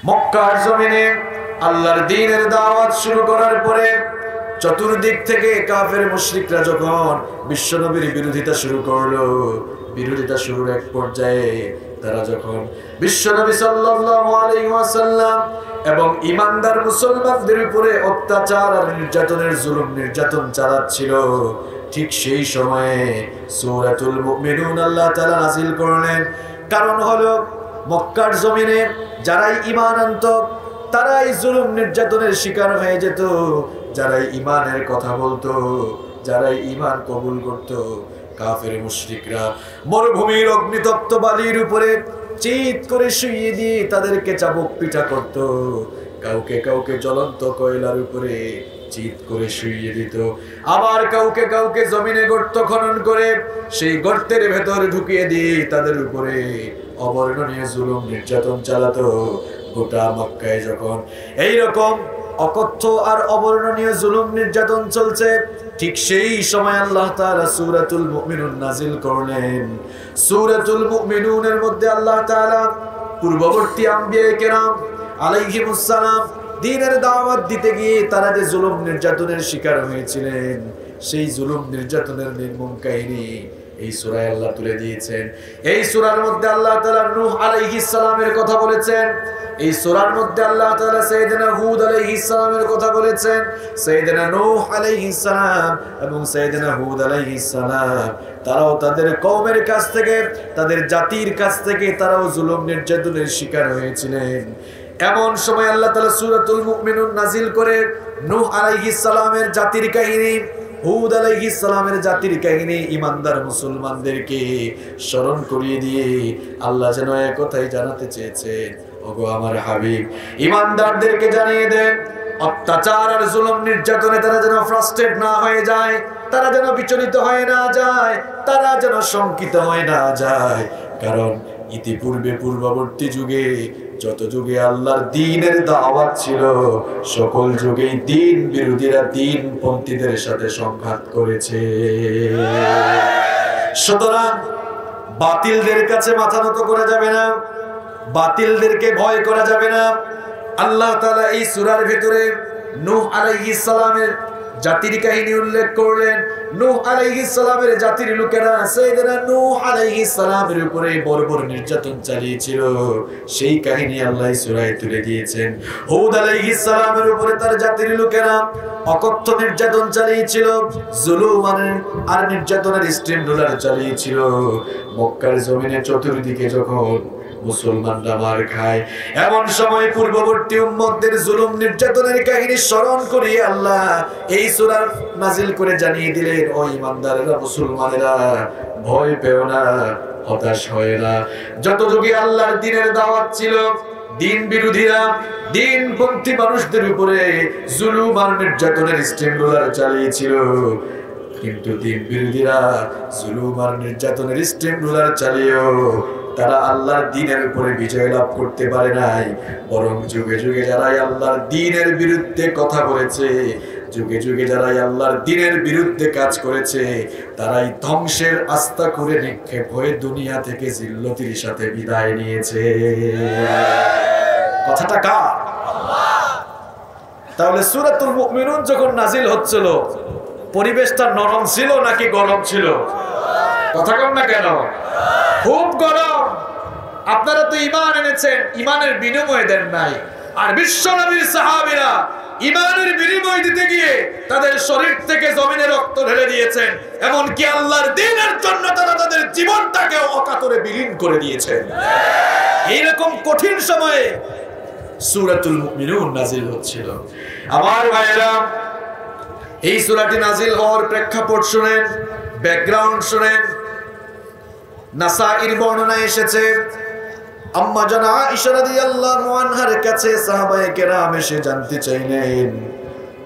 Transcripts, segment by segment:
মক্কার জমিনে আল্লাহর দ্বীনের দাওয়াত শুরু করার পরে চতুর্দিক থেকে কাফের মুশরিকরা যখন বিশ্বনবীর বিরোধিতা শুরু করলো, বিরোধিতা শুরুর এক পর্যায়ে তারা যখন বিশ্বনবী সাল্লাল্লাহু আলাইহি ওয়াসাল্লাম এবং ঈমানদার মুসলমানদের উপরে অত্যাচার আর নির্যাতনের জুলুম নির্যাতন চালাচ্ছিল, ঠিক সেই সময়ে সূরাতুল মুমিনুন আল্লাহ তাআলা নাযিল করলেন। কারণ হলো মক্কার জমিনে যারাই ঈমান আনত তারাই জুলুম নির্যাতনের শিকার হয়ে যেত। যারাই ঈমানের কথা বলতো, যারাই ঈমান কবুল করত, কাফের মুশরিকরা মরুভূমির অগ্নিতপ্ত বালির উপরে চিৎ করে শুইয়ে দিয়ে তাদেরকে চাবুক পিটা করত। কাউকে কাউকে জ্বলন্ত কয়লার উপরে চিৎ করে শুইয়ে দিত, আবার কাউকে কাউকে জমিনে গর্ত খনন করে সেই গর্তের ভেতর ঢুকিয়ে দিয়ে তাদের উপরে অবর্ণনীয় জুলুম নির্যাতন চালাতো। গোটা মক্কায় যখন এইরকম অকথ্য আর অবর্ণনীয় জুলুম নির্যাতন চলছে, ঠিক সেই সময় আল্লাহ তাআলা সূরাতুল মুমিনুন নাযিল করলেন। সূরাতুল মুমিনুনের মধ্যে আল্লাহ তাআলা পূর্ববর্তী আম্বিয়া কেরাম আলাইহিমুস সালাম দ্বীনের দাওয়াত দিতে গিয়ে তারা যে জুলুম নির্যাতনের শিকার হয়েছিলেন, সেই জুলুম নির্যাতনের নির্মম কাহিনী এই সূরায় আল্লাহ তুলে দিয়েছেন। এই সূরার মধ্যে আল্লাহ তাআলা নূহ আলাইহিস সালামের কথা বলেছেন। এই সূরার মধ্যে আল্লাহ তাআলা সাইয়েদনা হুদ আলাইহিস সালামের কথা বলেছেন। সাইয়েদনা নূহ আলাইহিস সালাম এবং সাইয়েদনা হুদ আলাইহিস সালাম তারাও তাদের কওমের কাছ থেকে, তাদের জাতির কাছ থেকে তারাও জুলুম নির্যাতনের শিকার হয়েছিলেন। এমন সময় আল্লাহ তাআলা সূরাতুল মুমিনুন নাযিল করে নূহ আলাইহিস সালামের জাতির কাহিনী, হুদ আলাইহিস সালামের জাতির কাহিনী ঈমানদার মুসলমানদেরকে স্মরণ করিয়ে দিয়ে আল্লাহ যেন এক কথাই জানাতে চেয়েছেন, ওগো আমার হাবিব, ঈমানদারদেরকে জানিয়ে দেন অত্যাচার আর জুলুম নির্যাতনে তারা যেন ফ্রাস্ট্রেট না হয়ে যায়, তারা যেন বিচলিত হয়ে না যায়, তারা যেন শঙ্কিত হয়ে না যায়। কারণ ইতিপূর্বে পূর্ববর্তী যুগে যত যুগে আল্লাহর দ্বীনের দাওয়াত ছিল, সকল যুগেই দ্বীন বিরোধীরা দ্বীনপন্থীদের সাথে সংঘাত করেছে। সুতরাং বাতিলদের কাছে মাথা নত করা যাবে না, বাতিলদেরকে ভয় করা যাবে না। আল্লাহ তাআলা এই সূরার ভিতরে নূহ আলাইহিস সালামের জাতির কাহিনী উল্লেখ করলেন। নূহ আলাইহিস সালামের জাতির লোকেরা সাইয়েদনা নূহ আলাইহিস সালামের উপরে বর্বর নির্যাতন চালিয়েছিল, সেই কাহিনী আল্লাহ সূরায় তুলে দিয়েছেন। হুদ আলাইহিস সালামের উপরে তার জাতির লোকেরা অকথ্য নির্যাতন চালিয়েছিল, জুলুম আর নির্যাতনের স্ট্রিম রোলার চালিয়েছিল। মক্কার জমিনে চতুর্দিকে যখন মুসলমানরা মার খায়, এমন সময় পূর্ববর্তী উম্মতদের জুলুম নির্যাতনের কাহিনী স্মরণ করিয়ে আল্লাহ এই সূরা নাযিল করে জানিয়ে দিলেন, ও ঈমানদারেরা, মুসলমানেরা, ভয় পেও না, হতাশ হয় না। যত যুগে আল্লাহর দ্বীনের দাওয়াত ছিল, দ্বীন বিরোধীরা দ্বীনপন্থী মানুষদের উপরে জুলুম আর নির্যাতনের স্টিম রোলার চালিয়েছিল, কিন্তু দ্বীন বিরোধীরা জুলুম আর নির্যাতনের স্টিম রোলার চালিয়েও তারা আল্লাহর দ্বীনের উপরে বিজয় লাভ করতে পারে নাই। বরং যুগে যুগে যারাই আল্লাহর দ্বীনের বিরুদ্ধে কথা বলেছে, যুগে যুগে যারাই আল্লাহর দ্বীনের বিরুদ্ধে কাজ করেছে, তারাই ধ্বংসের আস্থা করে নিক্ষেপ হয়ে দুনিয়া থেকে জিল্লতির সাথে বিদায় নিয়েছে। কথাটা কার? তাহলে সূরাতুল মুমিনুন যখন নাজিল হচ্ছিল, পরিবেশটা নরম ছিল নাকি গরম ছিল? কথা কম না কেন? খুব গরম। আপনারা তো ঈমান এনেছেন, ঈমানের বিনিময় দেন নাই। আর বিশ্বনবীর সাহাবীরা ঈমানের বিনিময় দিতে গিয়ে তাদের শরীর থেকে জমিনে রক্ত ঢেলে দিয়েছেন, এমনকি আল্লাহর দ্বীনের জন্য তারা তাদের জীবনটাকে অকাতরে বিলীন করে দিয়েছেন। এইরকম কঠিন সময়ে সূরাতুল মুমিনুন নাজিল হচ্ছিল। আমার ভাইরা, এই সূরাটি নাজিল হওয়ার প্রেক্ষাপট শুনেন, ব্যাকগ্রাউন্ড শুনেন। নাসাঈর বর্ণনায় এসেছে, আম্মা জান আয়েশা রাদিয়াল্লাহু আনহার কাছে সাহাবায়ে কেরাম এসে জানতে চাইলেন,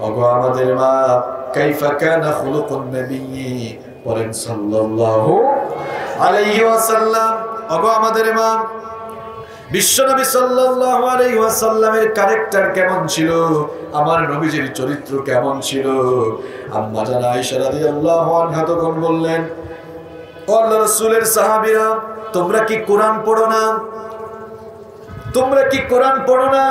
ওগো আমাদের মা, কাইফা কানা খুলুকুন নবী, বলেন সাল্লাল্লাহু আলাইহি ওয়াসাল্লাম, ওগো আমাদের মা, বিশ্বনবী সাল্লাল্লাহু আলাইহি ওয়াসাল্লামের ক্যারেক্টার কেমন ছিল, আমার নবীজির চরিত্র কেমন ছিল? আম্মা জান আয়েশা রাদিয়াল্লাহু আনহা তখন বললেন, ও আল্লাহর রাসূলের সাহাবীরা, তোমরা কি কোরআন পড়ো না? তোমরা কি কোরআন পড়ো না?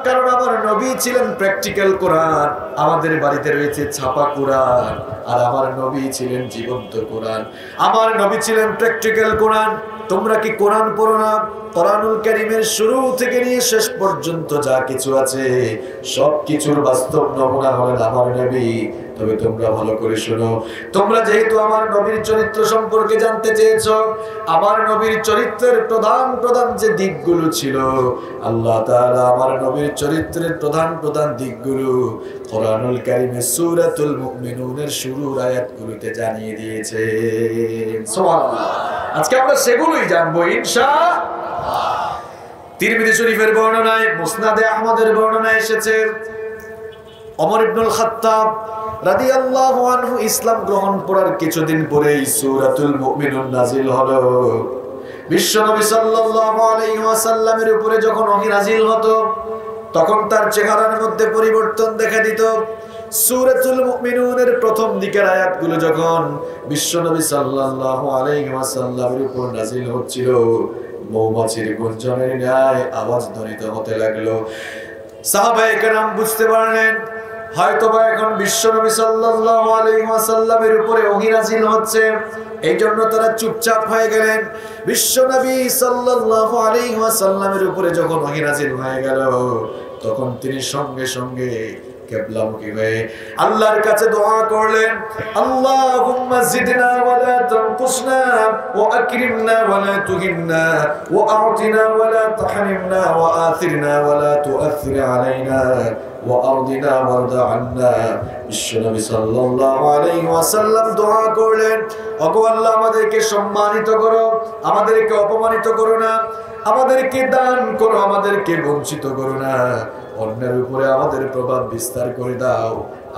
কারণ আমার নবী ছিলেন প্র্যাকটিক্যাল কোরআন, আমাদের বাড়িতে রয়েছে ছাপা কোরআন, আর আমার নবী ছিলেন জীবন্ত কোরআন, আমার নবী ছিলেন প্র্যাকটিক্যাল কোরআন। তোমরা কি কোরআন পড়ো না? কোরআনুল কারীমের শুরু থেকে নিয়ে শেষ পর্যন্ত যা কিছু আছে সব কিছুর বাস্তব নমুনা হলেন আমার নবী। তবে তোমরা ভালো করে শোনো, তোমরা যেহেতু আমার নবীর চরিত্র সম্পর্কে জানতে চেয়েছো, আমার নবীর চরিত্রের প্রধান প্রধান যে দিকগুলো ছিল, আল্লাহ তাআলা আমার নবীর চরিত্রের প্রধান প্রধান দিকগুলো কোরআনুল কারীমে সূরাতুল মুমিনুনের শুরুর আয়াতগুলোতে জানিয়ে দিয়েছে। সুবহানাল্লাহ। আজকে আমরা সেগুলোই জানবো ইনশাআল্লাহ। তিরমিজি শরীফের বর্ণনায়, মুসনাদে আহমদের বর্ণনায় এসেছে, ওমর ইবনুল খাত্তাব রাদিয়াল্লাহু আনহু ইসলাম গ্রহণ করার কিছুদিন পরেই সূরাতুল মুমিনুন নাজিল হলো। বিশ্বনবী সাল্লাল্লাহু আলাইহি ওয়াসাল্লামের উপরে যখন ওহী নাজিল হতো, তখন তার চেহারার মধ্যে পরিবর্তন দেখা দিত। সূরাতুল মুমিনুনের প্রথম দিকের আয়াতগুলো যখন বিশ্বনবী সাল্লাল্লাহু আলাইহি ওয়াসাল্লামের উপর নাজিল হচ্ছিল, মৌমাছির গুঞ্জনের ন্যায় আওয়াজ ধ্বনিত হতে লাগলো। সাহাবায়ে কেরাম বুঝতে পারলেন হয়তোবা এখন বিশ্বনবী সাল্লাল্লাহু আলাইহি ওয়াসাল্লামের উপরে ওহী নাযিল হচ্ছে, এইজন্য তারা চুপচাপ হয়ে গেলেন। বিশ্বনবী সাল্লাল্লাহু আলাইহি ওয়াসাল্লামের উপরে যখন ওহী নাযিল হয়ে গেল, তখন তিনি সঙ্গে সঙ্গে কিবলামুখী হয়ে আল্লাহর কাছে দোয়া করলেন, আল্লাহুম্মা জিদনা ওয়া লা তানকুসনা ওয়া আকরিমনা ওয়া লা তুহিন্না ওয়া আ'তিনা ওয়া লা তাহরিমনা ওয়া আথিরনা ওয়া লা তুআথির আলাইনা ওয়া আরদিনা ওয়ারদা আন্না। বিশ্বনবী সাল্লাল্লাহু আলাইহি ওয়াসাল্লাম দোয়া করলেন, ওগো আল্লাহ, আমাদেরকে সম্মানিত করো, আমাদেরকে অপমানিত করো না, আমাদেরকে দান করো, আমাদেরকে বঞ্চিত করো না, অন্যের উপরে আমাদের প্রভাব বিস্তার করে দাও,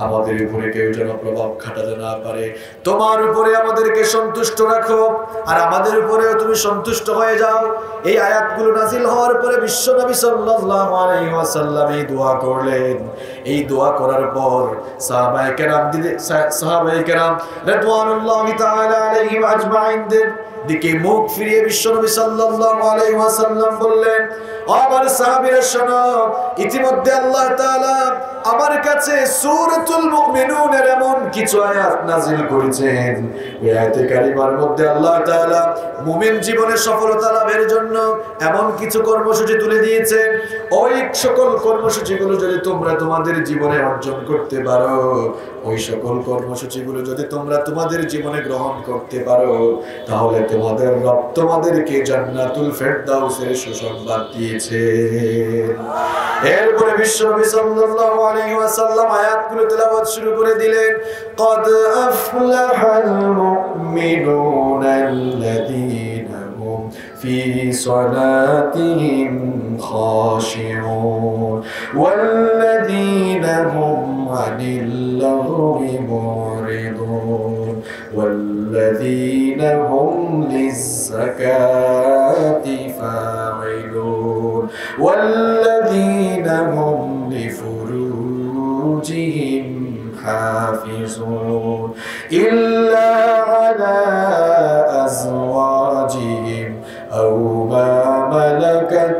আমাদের উপরে কেউ যেন প্রভাব খাটাতে না পারে। তোমার উপরে আমাদেরকে সন্তুষ্ট রাখো, আর আমাদের উপরেও তুমি সন্তুষ্ট হয়ে যাও। এই আয়াতগুলো নাজিল হওয়ার পরে বিশ্বনবী সাল্লাল্লাহু আলাইহি ওয়াসাল্লাম এই দোয়া করলেন। এই দোয়া করার পর সাহাবায়ে কেরাম রাদিয়াল্লাহু তাআলা আলাইহিম আজমাইনদের দিকে মুখ ফিরিয়ে বিশ্বনবী সাল্লাল্লাহু আলাইহি ওয়াসাল্লাম বললেন, আমার সাহাবীরা শোনো, ইতিমধ্যে আল্লাহ তাআলা আমার কাছে সূরাতুল মুমিনুনের এমন কিছু আয়াত নাযিল করেছেন, এই আয়াতে কারিমার মধ্যে আল্লাহ তাআলা মুমিন জীবনে সফলতা লাভের জন্য এমন কিছু কর্মসূচি তুলে দিয়েছেন। ওই সকল কর্মসূচিগুলো যদি তোমরা তোমাদের জীবনে অর্জন করতে পারো, ওই সকল কর্মসূচিগুলো যদি তোমরা তোমাদের জীবনে গ্রহণ করতে পারো, তাহলে তোমাদের রব তোমাদেরকে জান্নাতুল ফেরদাউসের সুসংবাদ দিয়েছে। এরপরে বিশ্বনবী সাল্লাল্লাহু আলাইহি ওয়াসাল্লাম আয়াতগুলো তেলাওয়াত শুরু করে দিলেন, قد أفلح المؤمنون الذين هم في صلاتهم خاشعون والذين هم عن اللغو معرضون والذين هم للزكاة فاعلون والذين هم لفروجهم حافظون إلا على أزواجهم أو ما ملكت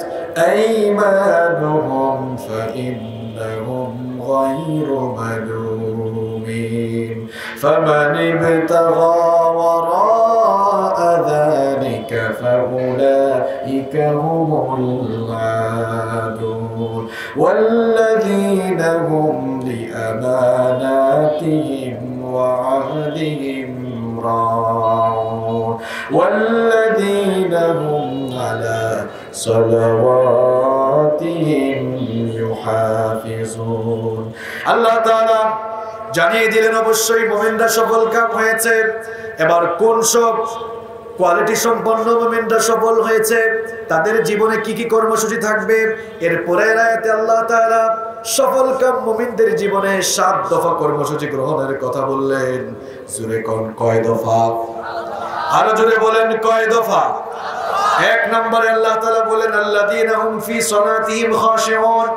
أيمانهم فإنهم غير ملومين فمن ابتغى وراء ذلك فأولئك هم العادون والذين هم لأماناتهم وعهدهم راعون والذين هم على صلواتهم يحافظون الله تعالى জানিয়ে দিলেন অবশ্যই মুমিনরা সফল কাম হয়েছে। এবার কোন সব কোয়ালিটি সম্পন্ন মুমিনরা সফল হয়েছে, তাদের জীবনে কি কি কর্মসূচি থাকবে, এর পরের আয়াতে আল্লাহ তাআলা সফল কাম মুমিনদের জীবনে 7 দফা কর্মসূচি গ্রহণের কথা বললেন। জোরে কোন কয় দফা? আরো জোরে বলেন কয় দফা? 1 নম্বরে আল্লাহ তাআলা বলেন, আল্লাযীনা হুম ফি সালাতিহিম খাশিউন,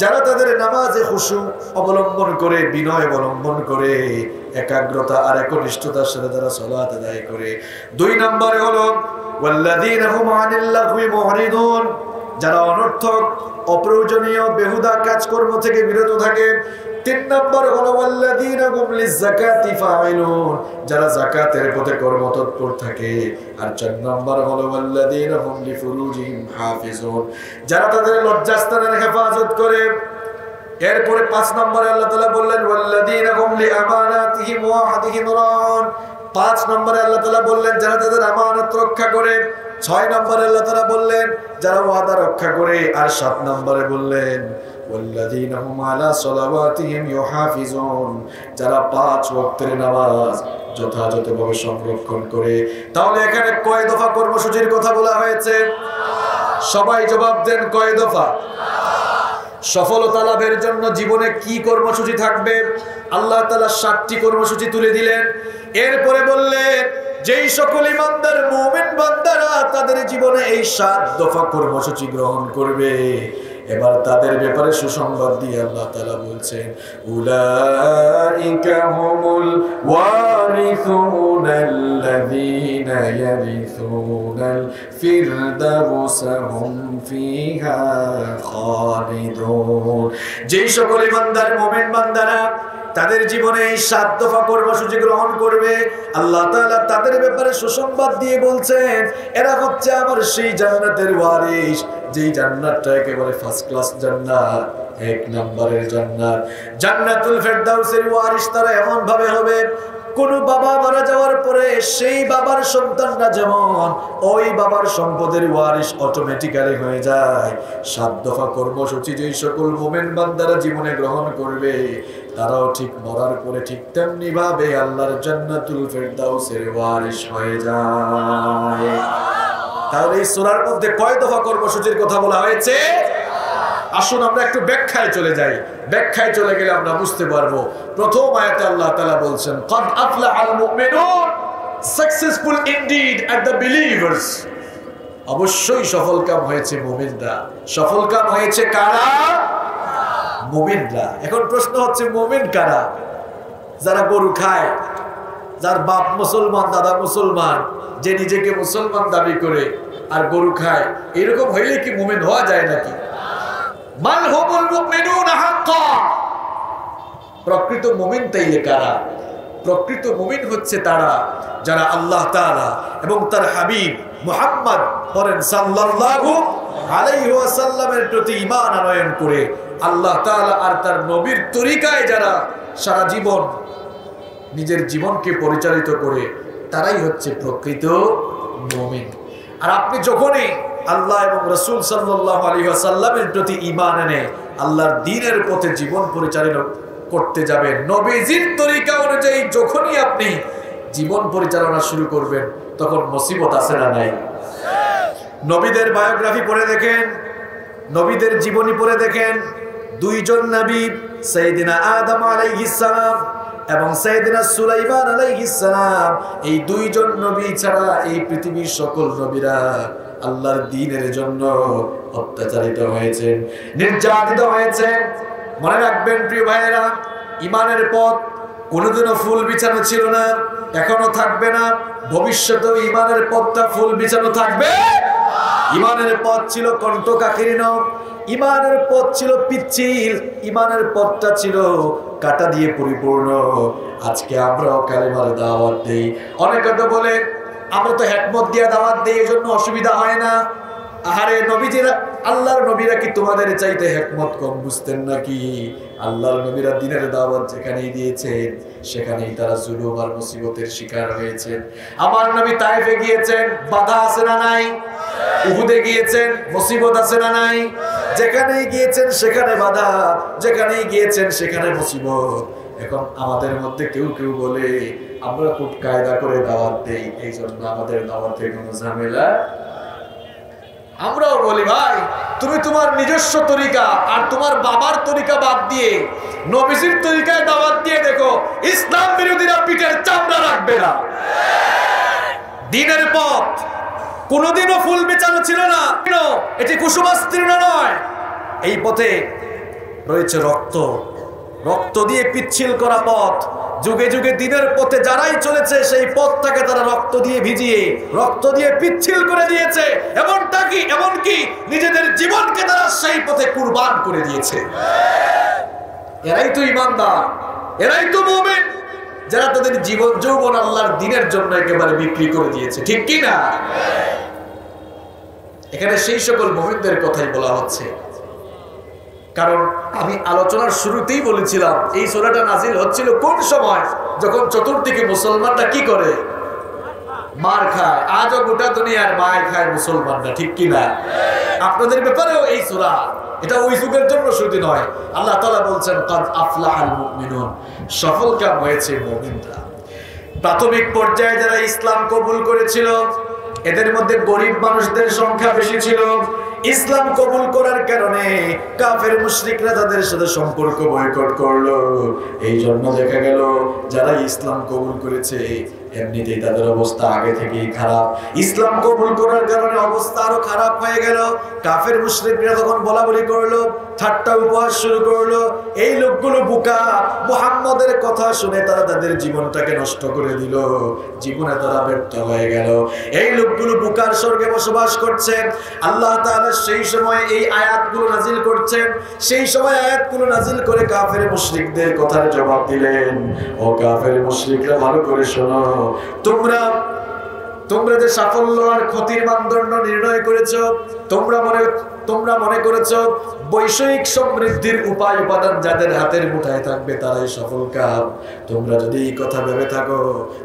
যারা তাদের নামাজে খুশু অবলম্বন করে, বিনয় অবলম্বন করে, একাগ্রতা আর একনিষ্ঠতার সাথে তারা সালাত আদায় করে। 2 নম্বরে হলো ওয়াল্লাযীনা হুম আনিল লাগwi মুরিদুন, যারা অনর্থক অপ্রয়োজনীয় বেহুদা কাজকর্ম থেকে বিরত থাকে। 3 নম্বর হলো ওয়াল্লাযীনা হুম লিয-যাকাতি ফাইলুন, যারা যাকাতের পথে কর্মতৎপর থাকে। আর 4 নম্বর হলো ওয়াল্লাযীনা হুম লিফুরুজিহিম হাফিজুন, যারা তাদের লজ্জাস্থানের হেফাজত করে। এরপরে 5 নম্বরে আল্লাহ তাআলা বললেন ওয়াল্লাযীনা হুম লিআমানাতিহিম ওয়া আহদিহিম রাউন, 5 নম্বরে আল্লাহ তাআলা বললেন যারা তাদের আমানত রক্ষা করে। 6 নম্বরে আল্লাহ তাআলা বললেন যারা ওয়াদা রক্ষা করে। আর 7 নম্বরে বললেন ওয়াল্লাযীনা হুম আলা সালাওয়াতিহিম ইউহাফিজুন, যারা 5 ওয়াক্তের নামাজ যথাযথভাবে সংরক্ষণ করে। তাহলে এখানে কয় দফা কর্মসূচির কথা বলা হয়েছে? সবাই জবাব দেন, কয় দফা? সফলতা লাভের জন্য জীবনে কি কর্মসূচি থাকবে? আল্লাহ তাআলা 7টি কর্মসূচি তুলে দিলেন। এরপরে বললেন যেই সকল ইমানদার মুমিন বান্দারা তাদের জীবনে এই 7 দফা কর্মসূচি গ্রহণ করবে, এবার তাদের ব্যাপারে সুসংবাদ দিয়ে আল্লাহ তাআলা বলছেন উলাইকা হুমুল ওয়ারিসুনাল্লাযীনা ইয়ারিসুনাল ফিরদাউসা হুম ফিহা খালিদুন। যেই সকল ইমানদার মুমিন বান্দারা তাদের জীবনে এই 7 দফা কর্মসূচি গ্রহণ করবে, আল্লাহ তাআলা তাদের ব্যাপারে সুসংবাদ দিয়ে বলছেন এরা হচ্ছে আমার সেই জান্নাতের ওয়ারিস, যেই জান্নাতটা একেবারে ফার্স্ট ক্লাস জান্নাত, 1 নম্বরের জান্নাত। জান্নাতুল ফেরদাউসের ওয়ারিস তারা এমন ভাবে হবে, কোন বাবা মারা যাওয়ার পরে সেই বাবার সন্তানরা যেমন ওই বাবার সম্পদের ওয়ারিস অটোমেটিক্যালি হয়ে যায়। 7 দফা কর্মসূচি যেই সকল মুমিন বান্দারা জীবনে গ্রহণ করবে, তারাও ঠিক মরার পরে ঠিক তেমনি ভাবে আল্লাহর জান্নাতুল ফেরদাউসের ওয়ারিস হয়ে যায়। তাহলে এই সূরার মধ্যে কয় দফা কর্মসূচির কথা বলা হয়েছে? আসুন আমরা একটু ব্যাখ্যায় চলে যাই। ব্যাখ্যায় চলে গেলে আমরা বুঝতে পারবো। প্রথম আয়াতে আল্লাহ তাআলা বলছেন ক্বাদ আফলাহাল মুমিনুন, successful indeed are the believers. অবশ্যই সফলকাম হয়েছে মুমিনরা। সফলকাম হয়েছে কারা? মুমিনরা। এখন প্রশ্ন হচ্ছে মুমিন কারা? যারা গরু খায়, যার বাপ মুসলমান দাদা মুসলমান, যে নিজেকে মুসলমান দাবি করে আর গরু খায়, এরকম হইলে কি মুমিন হওয়া যায় নাকি? মান হুমুল মুমিনুনা হাক্কা, প্রকৃত মুমিন তাইলে কারা? প্রকৃত মুমিন হচ্ছে তারা যারা আল্লাহ তাআলা এবং তার হাবিব মুহাম্মদ পরেন সাল্লাল্লাহু আলাইহি ওয়াসাল্লামের প্রতি ঈমান আনয়ন করে আল্লাহ তাআলা আর তার নবীর তরিকায় যারা সারা জীবন নিজের জীবনকে পরিচালিত করে, তারাই হচ্ছে প্রকৃত মুমিন। আর আপনি যখনই আল্লাহ এবং রাসূল সাল্লাল্লাহু আলাইহি ওয়াসাল্লামের প্রতি ঈমান এনে আল্লাহর দ্বীনের পথে জীবন পরিচালনা করতে যাবেন, নবীজির তরিকা অনুযায়ী যখনই আপনি জীবন পরিচালনা শুরু করবেন, তখন মুসিবত আছে না নাই? নবীদের বায়োগ্রাফি পড়ে দেখেন, নবীদের জীবনী পড়ে দেখেন। 2 জন নবী, সাইয়েদিনা আদম আলাইহিস সালাম এবং সাইয়েদিনা সুলাইমান আলাইহিস সালাম, এই 2 জন নবী ছাড়া এই পৃথিবীর সকল নবীরা আল্লাহর দ্বীনের জন্য অত্যাচারিত হয়েছেন, নির্যাতিত হয়েছেন। মনে রাখবেন প্রিয় ভাইয়েরা, ঈমানের পথ কোনোদিনও ফুল বিছানো ছিল না, এখনো থাকবে না, ভবিষ্যতেও ঈমানের পথটা ফুল বিছানো থাকবে। ঈমানের পথ ছিল কণ্টকাকীর্ণ, ঈমানের পথ ছিল পিচ্ছিল, ঈমানের পথটা ছিল কাটা দিয়ে পরিপূর্ণ। আজকে আমরাও কালেমার দাওয়াত দেই। অনেকে তো বলে আমরা তো হেকমত দিয়ে দাওয়াত দেই, এই জন্য অসুবিধা হয় না। আহারে নবীজিরা, আল্লাহর নবীরা কি তোমাদের চাইতে হেকমত কম বুঝতেন নাকি? আল্লাহর নবীরা দ্বীনের দাওয়াত যেখানেই দিয়েছেন, সেখানেই তারা জুলুম আর মুসিবতের শিকার হয়েছেন। আমার নবী তায়েফে গিয়েছেন, বাধা আছে না নাই? উহুদে গিয়েছেন, মুসিবত আছে না নাই? যেখানেই গিয়েছেন সেখানে বাধা, যেখানেই গিয়েছেন সেখানে মুসিবত। এখন আমাদের মধ্যে কেউ কেউ বলে আমরা খুব কায়দা করে দাওয়াত দেই, এই জন্য আমাদের দাওয়াতে কোনো ঝামেলা। আমরাও বলি ভাই, তুমি তোমার নিজস্ব তরিকা আর তোমার বাবার তরিকা বাদ দিয়ে নবীজির তরিকায় দাওয়াত দিয়ে দেখো, ইসলাম বিরোধীরা পিঠের চামড়া রাখবে না। দ্বীনের পথ কোনোদিনও ফুল বিছানো ছিল না, এটি কুসুমাস্তীর্ণ নয়। এই পথে রয়েছে রক্ত, রক্ত দিয়ে পিচ্ছিল করা পথ, যুগে যুগে দিনের পথে যারাই চলেছে সেই পথটাকে তারা রক্ত দিয়ে ভিজিয়ে, রক্ত দিয়ে পিচ্ছিল করে দিয়েছে, এমনকি নিজেদের জীবনকে তারা সেই পথে কুরবান করে দিয়েছে। এরাই তো ঈমানদার, এরাই তো মুমিন, যারা তাদের জীবন যৌবন আল্লাহর দ্বীনের জন্য একেবারে বিক্রি করে দিয়েছে, ঠিক কি না? এখানে সেই সকল মুমিনদের কথাই বলা হচ্ছে। কারণ আমি আলোচনার শুরুতেই বলেছিলাম এই সূরাটা নাজিল হচ্ছিল কোন সময়? যখন চতুর্দিকে মুসলমানরা কি করে? মার খায়। আজও গোটা দুনিয়ার মার খায় মুসলমানরা, ঠিক কি না? আপনাদের ব্যাপারেও এই সূরা, এটা ওই যুগের জন্য শুধু নয়। আল্লাহ তাআলা বলছেন কাদ আফলাহাল মুমিনুন, সফলকাম হয়েছে মুমিনরা। প্রাথমিক পর্যায়ে যারা ইসলাম কবুল করেছিল এদের মধ্যে গরিব মানুষদের সংখ্যা বেশি ছিল। ইসলাম কবুল করার কারণে কাফের মুশরিকরা তাদের সাথে সম্পর্ক বয়কট করলো। এই জন্য দেখা গেল যারা ইসলাম কবুল করেছে এমনিতেই তাদের অবস্থা আগে থেকেই খারাপ। ইসলাম কবুল করার কারণে অবস্থা আরো খারাপ হয়ে গেল। কাফের মুশরিকরা তখন বলাবলি করলো, ঠাট্টা উপহাস শুরু করলো, এই লোকগুলো বোকা, মুহাম্মদের কথা শুনে তারা তাদের জীবনটাকে নষ্ট করে দিল, জীবনে তারা ব্যর্থ হয়ে গেল। এই লোকগুলো বোকার স্বর্গে বসবাস করছে। আল্লাহ তাআলা সেই সময় এই আয়াতগুলো নাজিল করছেন। সেই সময় আয়াতগুলো নাজিল করে কাফের মুশরিকদের কথার জবাব দিলেন, ও কাফের মুশরিকরা ভালো করে শোনো, তোমরা যে সাফল্য আর ক্ষতির মানদণ্ড নির্ণয় করেছো, তোমরা মনে করেছো বৈষয়িক সমৃদ্ধির উপায় উপাদান যাদের হাতের মুঠায় থাকবে তারাই সফল কাম। তোমরা যদি এই কথা ভেবে থাকো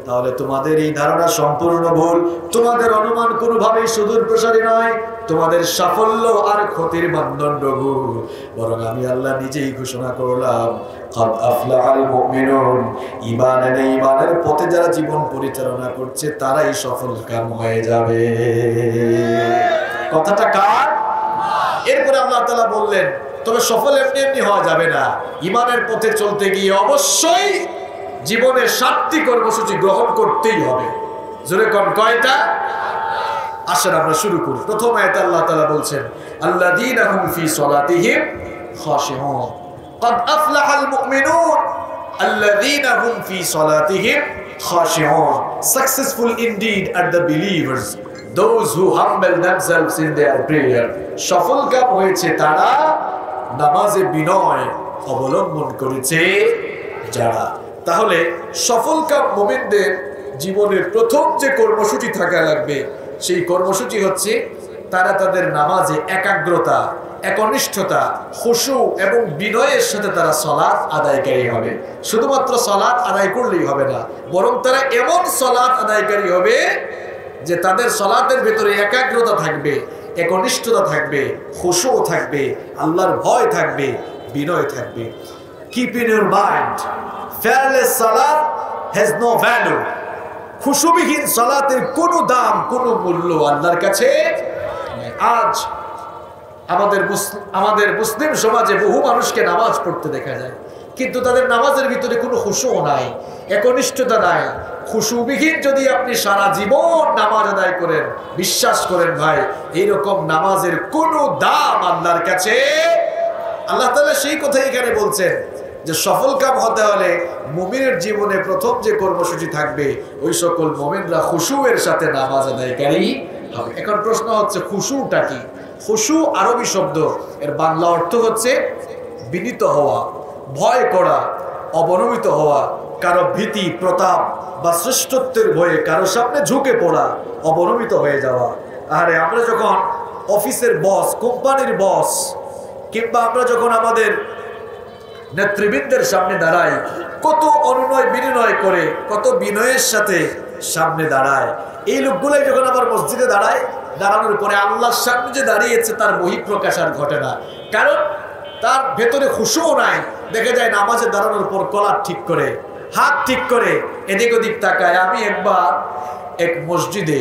তাহলে তোমাদের এই ধারণা সম্পূর্ণ ভুল। তোমাদের অনুমান কোনোভাবেই সুদূর প্রসারী নয়। তোমাদের সাফল্য আর ক্ষতির মানদণ্ড ভুল। বরং আমি আল্লাহ নিজেই ঘোষণা করলাম কাদ আফলাহাল মুমিনুন, ঈমানের পথে যারা জীবন পরিচালনা করছে তারাই সফল কাম হয়ে যাবে। কথাটা কার? এরপরে আল্লাহ তাআলা বললেন তবে সফল এমনি এমনি হওয়া যাবে না। ঈমানের পথে চলতে গিয়ে অবশ্যই জীবনের 7টি কর্মসূচি গ্রহণ করতেই হবে। জোরে কোন কয়টা? আসেন আমরা শুরু করি। প্রথম আয়াতে আল্লাহ তাআলা বলছেন আল্লাযীনা হুম ফি সলাতিহিম খাশিউন, قد أفلح المؤمنون الذين هم في صلاتهم خاشعون. Successful indeed are the believers, those who humble themselves in their prayer. সফলকাম হয়েছে তারা নামাজে বিনয় অবলম্বন করেছে যারা। তাহলে সফলকাম মুমিনদের জীবনের প্রথম যে কর্মসূচি থাকা লাগবে সেই কর্মসূচি হচ্ছে তারা তাদের নামাজে একাগ্রতা, একনিষ্ঠতা, খুশু এবং বিনয়ের সাথে তারা সালাত আদায়কারী হবে। শুধুমাত্র সালাত আদায় করলেই হবে না, বরং তারা এমন সালাত আদায়কারী হবে যে তাদের সালাতের ভেতরে একাগ্রতা থাকবে, একনিষ্ঠতা থাকবে, খুশু থাকবে, আল্লাহর ভয় থাকবে, বিনয় থাকবে। Keep in your mind, fearless salat has no value. খুশুবিহীন সালাতের কোনো দাম, কোনো মূল্য আল্লাহর কাছে নেই। আজ আমাদের মুসলিম সমাজে বহু মানুষকে নামাজ পড়তে দেখা যায়, কিন্তু তাদের নামাজের ভিতরে কোনো খুশু নাই, একনিষ্ঠতা নাই। খুশুবিহীন যদি আপনি সারা জীবন নামাজ আদায় করেন, বিশ্বাস করেন ভাই এইরকম নামাজের কোনো দাম আল্লাহর কাছে। আল্লাহ তাআলা সেই কথাই এখানে বলছেন যে সফল কাম হতে হলে মুমিনের জীবনে প্রথম যে কর্মসূচি থাকবে ওই সকল মুমিনরা খুশুয়ের সাথে নামাজ আদায়কারী হবে। এখন প্রশ্ন হচ্ছে খুশুটা কি? খুশু আরবি শব্দ, এর বাংলা অর্থ হচ্ছে বিনীত হওয়া, ভয় করা, অবনমিত হওয়া, কারো ভীতি প্রতাপ বা শ্রেষ্ঠত্বের ভয়ে কারো সামনে ঝুঁকে পড়া, অবনমিত হয়ে যাওয়া। আরে আমরা যখন অফিসের বস, কোম্পানির বস, কিংবা আমরা যখন আমাদের নেতৃবৃন্দের সামনে দাঁড়াই কত অনুনয় বিনয় করে, কত বিনয়ের সাথে সামনে দাঁড়ায়। এই লোকগুলাই যখন আবার মসজিদে দাঁড়ায়, দাঁড়ানোর পরে আল্লাহর সামনে যে দাঁড়িয়েছে তার বহিঃপ্রকাশ আর ঘটে না, কারণ তার ভেতরে খুশুও নাই। দেখা যায় নামাজে দাঁড়ানোর পর কলার ঠিক করে, হাত ঠিক করে এদিক ওদিক তাকায়। আমি একবার এক মসজিদে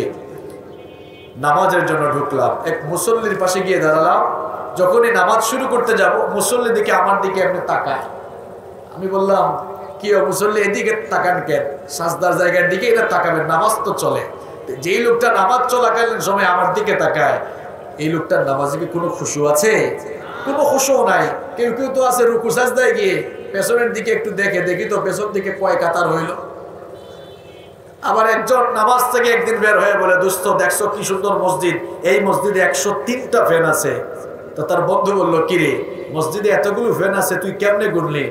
নামাজের জন্য ঢুকলাম, এক মুসল্লির পাশে গিয়ে দাঁড়ালাম। যখনই নামাজ শুরু করতে যাব মুসল্লি দিকে আমার দিকে এমনি তাকায়। আমি বললাম কি মুসল্লি এদিকে তাকান কেন? সাজদার জায়গার দিকে এটা তাকাবেন, নামাজ তো চলে। যেই লোকটা নামাজ চলাকালীন সময় আমার দিকে তাকায়, এই লোকটার নামাজে কি কোনো খুশু আছে? কোনো খুশু নাই। কেউ কেউ তো আছে রুকু সাজদায় গিয়ে পেছনের দিকে একটু দেখি তো পেছন দিকে কয় কাতার হইল। আবার একজন নামাজ থেকে একদিন বের হয়ে বলে, দোস্ত দেখছো কি সুন্দর মসজিদ, এই মসজিদে 103টা ফ্যান আছে। তো তার বন্ধু বললো, কিরে মসজিদে এতগুলো ফ্যান আছে তুই কেমনে গুনলি?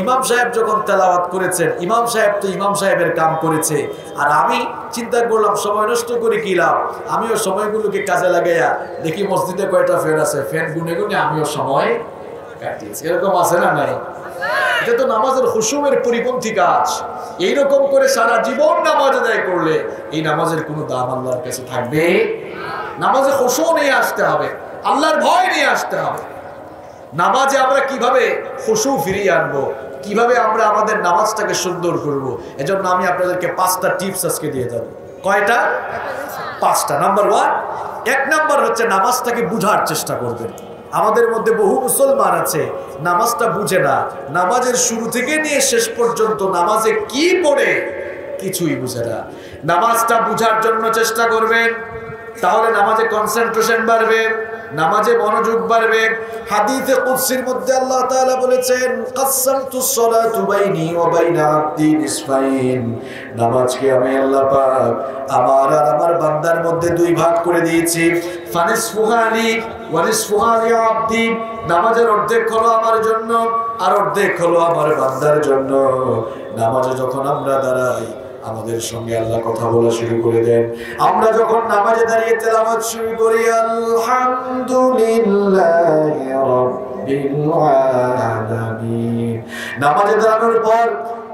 ইমাম সাহেব যখন তেলাওয়াত করেছেন, ইমাম সাহেব তো ইমাম সাহেবের কাম করেছে, আর আমি চিন্তা করলাম সময় নষ্ট করে কি লাভ, আমিও সময়গুলোকে কাজে লাগাইয়া দেখি মসজিদে কয়টা ফ্যান আছে, ফ্যান গুনে গুনে আমিও সময় কাটিয়েছি। এরকম আছে না নাই? এটা তো নামাজের খুশুয়ের পরিপন্থী কাজ। এইরকম করে সারা জীবন নামাজ আদায় করলে এই নামাজের কোনো দাম আল্লাহর কাছে থাকবে। নামাজে খুশু নিয়ে আসতে হবে, আল্লাহর ভয় নিয়ে আসতে হবে। নামাজে আমরা কিভাবে খুশু ফিরিয়ে আনবো, কিভাবে আমরা আমাদের নামাজটাকে সুন্দর করব, এজন্য আমি আপনাদেরকে 5টা টিপস আজকে দিয়ে যাব। কয়টা? 5টা। নাম্বার 1, 1 নাম্বার হচ্ছে নামাজটাকে বুঝার চেষ্টা করবেন। আমাদের মধ্যে বহু মুসলমান আছে নামাজটা বুঝে না, নামাজের শুরু থেকে নিয়ে শেষ পর্যন্ত নামাজে কি পড়ে কিছুই বুঝে না। নামাজটা বুঝার জন্য চেষ্টা করবেন, তাহলে নামাজে কনসেন্ট্রেশন বাড়বে, নামাজে মনোযোগ বাড়বে। হাদিসে কুদসির মধ্যে আল্লাহ তাআলা বলেছেন, কাসসামতুস সালাতু বাইনি ওয়া বাইনা আবদি নিসফাইন, নামাজকে আমি আল্লাহ পাক আমার আর আমার বান্দার মধ্যে 2 ভাগ করে দিয়েছি। ফানিসফুহা লি ওয়া নিসফুহা লি আবদি, নামাজের অর্ধেক হলো আমার জন্য আর অর্ধেক হলো আমার বান্দার জন্য। নামাজে যখন আমরা দাঁড়াই আমাদের সঙ্গে আল্লাহ কথা বলা শুরু করে দেন। আমরা যখন নামাজে দাঁড়িয়ে তেলাওয়াত শুরু করি, আলহামদুলিল্লাহি রাব্বিল আলামিন, নামাজে দাঁড়ানোর পর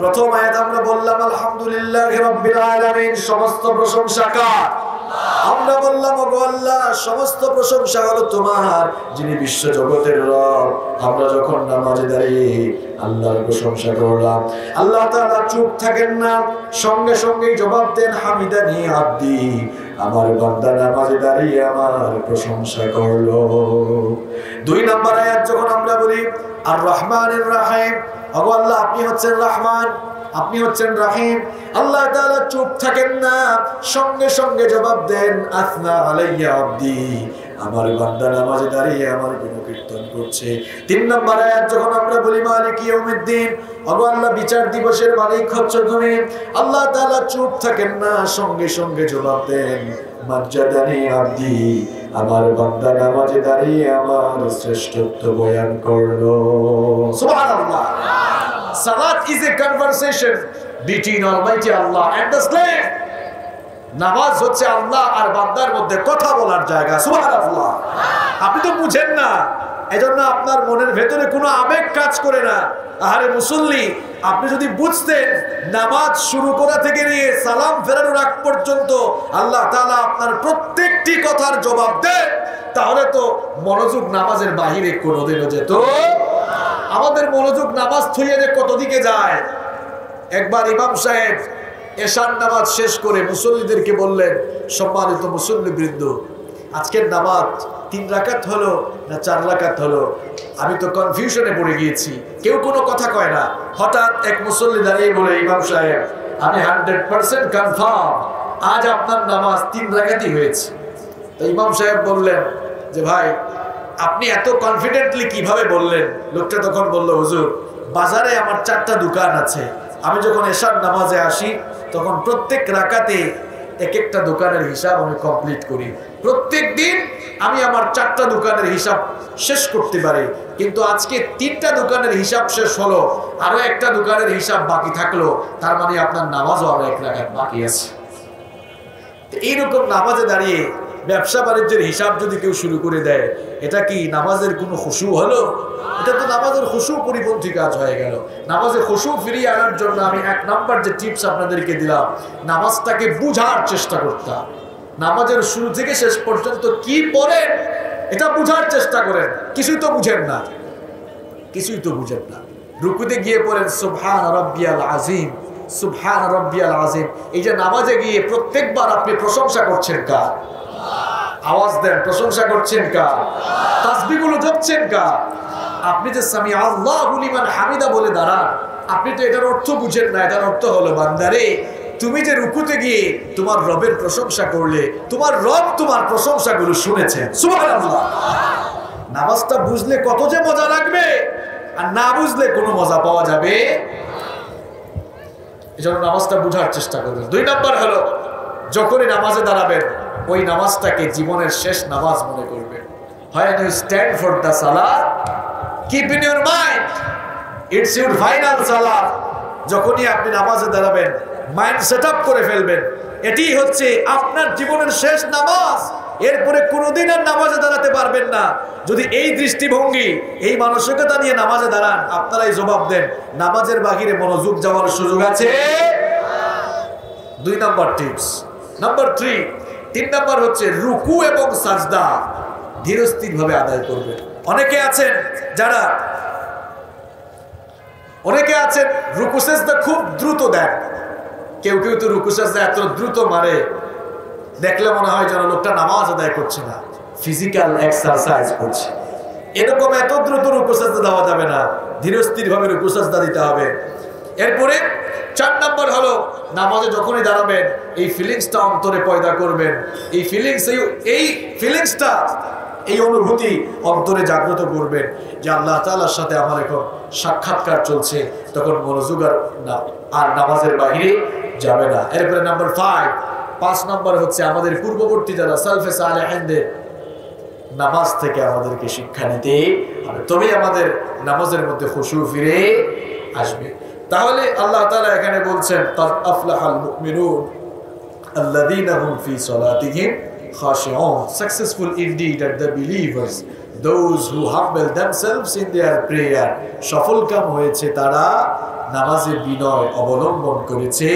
প্রথম আয়াত আমরা বললাম আলহামদুলিল্লাহি রাব্বিল আলামিন, সমস্ত প্রশংসা কার? আমরা বললাম, ওগো আল্লাহ সমস্ত প্রশংসা হলো তোমার, যিনি বিশ্ব জগতের রব। আমরা যখন নামাজে দাঁড়িয়ে আল্লাহর প্রশংসা করলাম, আল্লাহ তাআলা চুপ থাকেন না, সঙ্গে সঙ্গেই জবাব দেন, হামিদানি আব্দি, আমার বান্দা নামাজে দাঁড়িয়ে আমার প্রশংসা করলো। 2 নম্বর আয়াত যখন আমরা বলি আর রহমানির রহিম, ওগো আল্লাহ আপনি হচ্ছেন রহমান, আপনি হচ্ছেন রহিম, আল্লাহ তাআলা চুপ থাকেন না, সঙ্গে সঙ্গে জবাব দেন, আসনা আলাইয়া আব্দি, আমার বান্দা নামাজে দাঁড়িয়ে আমার গুণকীর্তন করছে। 3 নম্বর আয়াত যখন আমরা বলি মালিক ইয়াউমিদ্দিন, ওগো আল্লাহ বিচার দিবসের মালিক হচ্ছো তুমি, আল্লাহ তাআলা চুপ থাকেন না, সঙ্গে সঙ্গে জবাব দেন, মাজ্জাদানি আব্দি, আমার বান্দা নামাজে দাঁড়িয়ে আমার শ্রেষ্ঠত্ব বয়ান করলো। সুবহানাল্লাহ। Salat is a conversation between Almighty Allah and the slave. নামাজ হচ্ছে আল্লাহ আর বান্দার মধ্যে কথা বলার জায়গা। সুবহানাল্লাহ। আপনি তো বুঝেন না, এজন্য আপনার মনের ভেতরে কোনো আবেগ কাজ করে না। আরে মুসল্লি, আপনি যদি বুঝতেন নামাজ শুরু করা থেকে নিয়ে সালাম ফেরানোর আগ পর্যন্ত আল্লাহ তাআলা আপনার প্রত্যেকটি কথার জবাব দেন, তাহলে তো মনোযোগ নামাজের বাহিরে কোনোদিনও যেত। আমাদের মনোযোগ নামাজ থইয়ে যে কত দিকে যায়। একবার ইমাম সাহেব এশার নামাজ শেষ করে মুসল্লিদেরকে বললেন, সম্মানিত মুসল্লিবৃন্দ, আজকের নামাজ 3 রাকাত হলো না 4 রাকাত হলো, আমি তো কনফিউশনে পড়ে গিয়েছি, কেউ কোনো কথা কয় না। হঠাৎ এক মুসল্লি দাঁড়িয়ে বলে, ইমাম সাহেব আমি 100% কনফার্ম আজ আপনার নামাজ 3 রাকাতই হয়েছে। তো ইমাম সাহেব বললেন যে ভাই আপনি এত কনফিডেন্টলি কিভাবে বললেন? লোকটা তখন বলল, হুজুর বাজারে আমার 4টা দোকান আছে, আমি যখন এশার নামাজে আসি তখন প্রত্যেক রাকাতে এক একটা দোকানের হিসাব আমি কমপ্লিট করি। প্রত্যেক দিন আমি আমার 4টা দোকানের হিসাব শেষ করতে পারি, কিন্তু আজকে 3টা দোকানের হিসাব শেষ হলো, আরো একটা দোকানের হিসাব বাকি থাকলো, তার মানে আপনার নামাজও আরো 1 রাকাত বাকি আছে। এইরকম নামাজে দাঁড়িয়ে ব্যবসা বাণিজ্যের হিসাব যদি কেউ শুরু করে দেয়, এটা কি নামাজের কোনো খুশু হলো? এটা তো নামাজের খুশু পরিপন্থী কাজ হয়ে গেল। নামাজের খুশু ফিরিয়ে আনার জন্য আমি 1 নাম্বার যে টিপস আপনাদেরকে দিলাম, নামাজটাকে বুঝার চেষ্টা করতাম। নামাজের শুরু থেকে শেষ পর্যন্ত কি পড়েন এটা বুঝার চেষ্টা করেন। কিছুই তো বুঝেন না, কিছুই তো বুঝেন না। রুকুতে গিয়ে পড়েন সুবহান রাব্বিয়াল আযীম, সুবহান রাব্বিয়াল আযীম। এই যে নামাজে গিয়ে প্রত্যেকবার আপনি প্রশংসা করছেন কার? আওয়াজ দেন, প্রশংসা করছেন কার? তাসবিহগুলো জপছেন কার? আপনি যে সামি আল্লাহু লিমান হামিদা বলে দাঁড়ান, আপনি তো এটার অর্থ বুঝেন না। এটার অর্থ হলো, বান্দারে তুমি যে রুকুতে গিয়ে তোমার রবের প্রশংসা করলে, তোমার রব তোমার প্রশংসাগুলো শুনেছেন। সুবহানাল্লাহ। নামাজটা বুঝলে কত যে মজা লাগবে আর না বুঝলে কোনো মজা পাওয়া যাবে। এই জন্য নামাজটা বুঝার চেষ্টা করবেন। 2 নম্বর হলো যখনই নামাজে দাঁড়াবেন ওই নামাজটাকে জীবনের শেষ নামাজ মনে করবেন। When you stand for the salah, keep in your mind it's your final salah. যখনই আপনি নামাজে দাঁড়াবেন মাইন্ড সেট আপ করে ফেলবেন এটি হচ্ছে আপনার জীবনের শেষ নামাজ। এরপরে কোনোদিন আর নামাজে দাঁড়াতে পারবেন না। যদি এই দৃষ্টিভঙ্গি এই মানসিকতা নিয়ে নামাজে দাঁড়ান, আপনারাই জবাব দেন নামাজের বাহিরে মনোযোগ যাওয়ার সুযোগ আছে? 2 নম্বর টিপস। নাম্বার 3 নম্বর হচ্ছে রুকু এবং সাজদা ধীরস্থির ভাবে আদায় করবেন। অনেকে আছেন রুকু সাজদা খুব দ্রুত দেন। কেউ তো রুকু সাজদা এত দ্রুত মারে দেখলে মনে হয় যেন লোকটা নামাজ আদায় করছে না, ফিজিক্যাল এক্সারসাইজ করছে। এরকম এত দ্রুত রুকু সাজদা দেওয়া যাবে না, ধীরস্থির ভাবে রুকু সাজদা দিতে হবে। এরপরে 4 নম্বর হলো নামাজে যখনই দাঁড়াবেন এই ফিলিংসটা অন্তরে পয়দা করবেন। এই ফিলিংসটা এই অনুভূতি অন্তরে জাগ্রত করবেন যে আল্লাহ তাআলার সাথে আমার এখন সাক্ষাৎকার চলছে, তখন মনোযোগ আর নামাজের বাইরে যাবে না। এরপরে নাম্বার 5 নম্বর হচ্ছে আমাদের পূর্ববর্তী যারা সালফে সালেহিনদের নামাজ থেকে আমাদেরকে শিক্ষা নিতে হবে, তবেই আমাদের নামাজের মধ্যে খুশু ফিরে আসবে। তাহলে আল্লাহ তাআলা এখানে বলছেন কাদ আফলাহাল মুমিনুন আল্লাযীনা হুম ফি সালাতিহিম খাশিউন, successful indeed are the believers those who humble themselves in their prayer, সফলকাম হয়েছে তারা নামাজে বিনয় অবলম্বন করেছে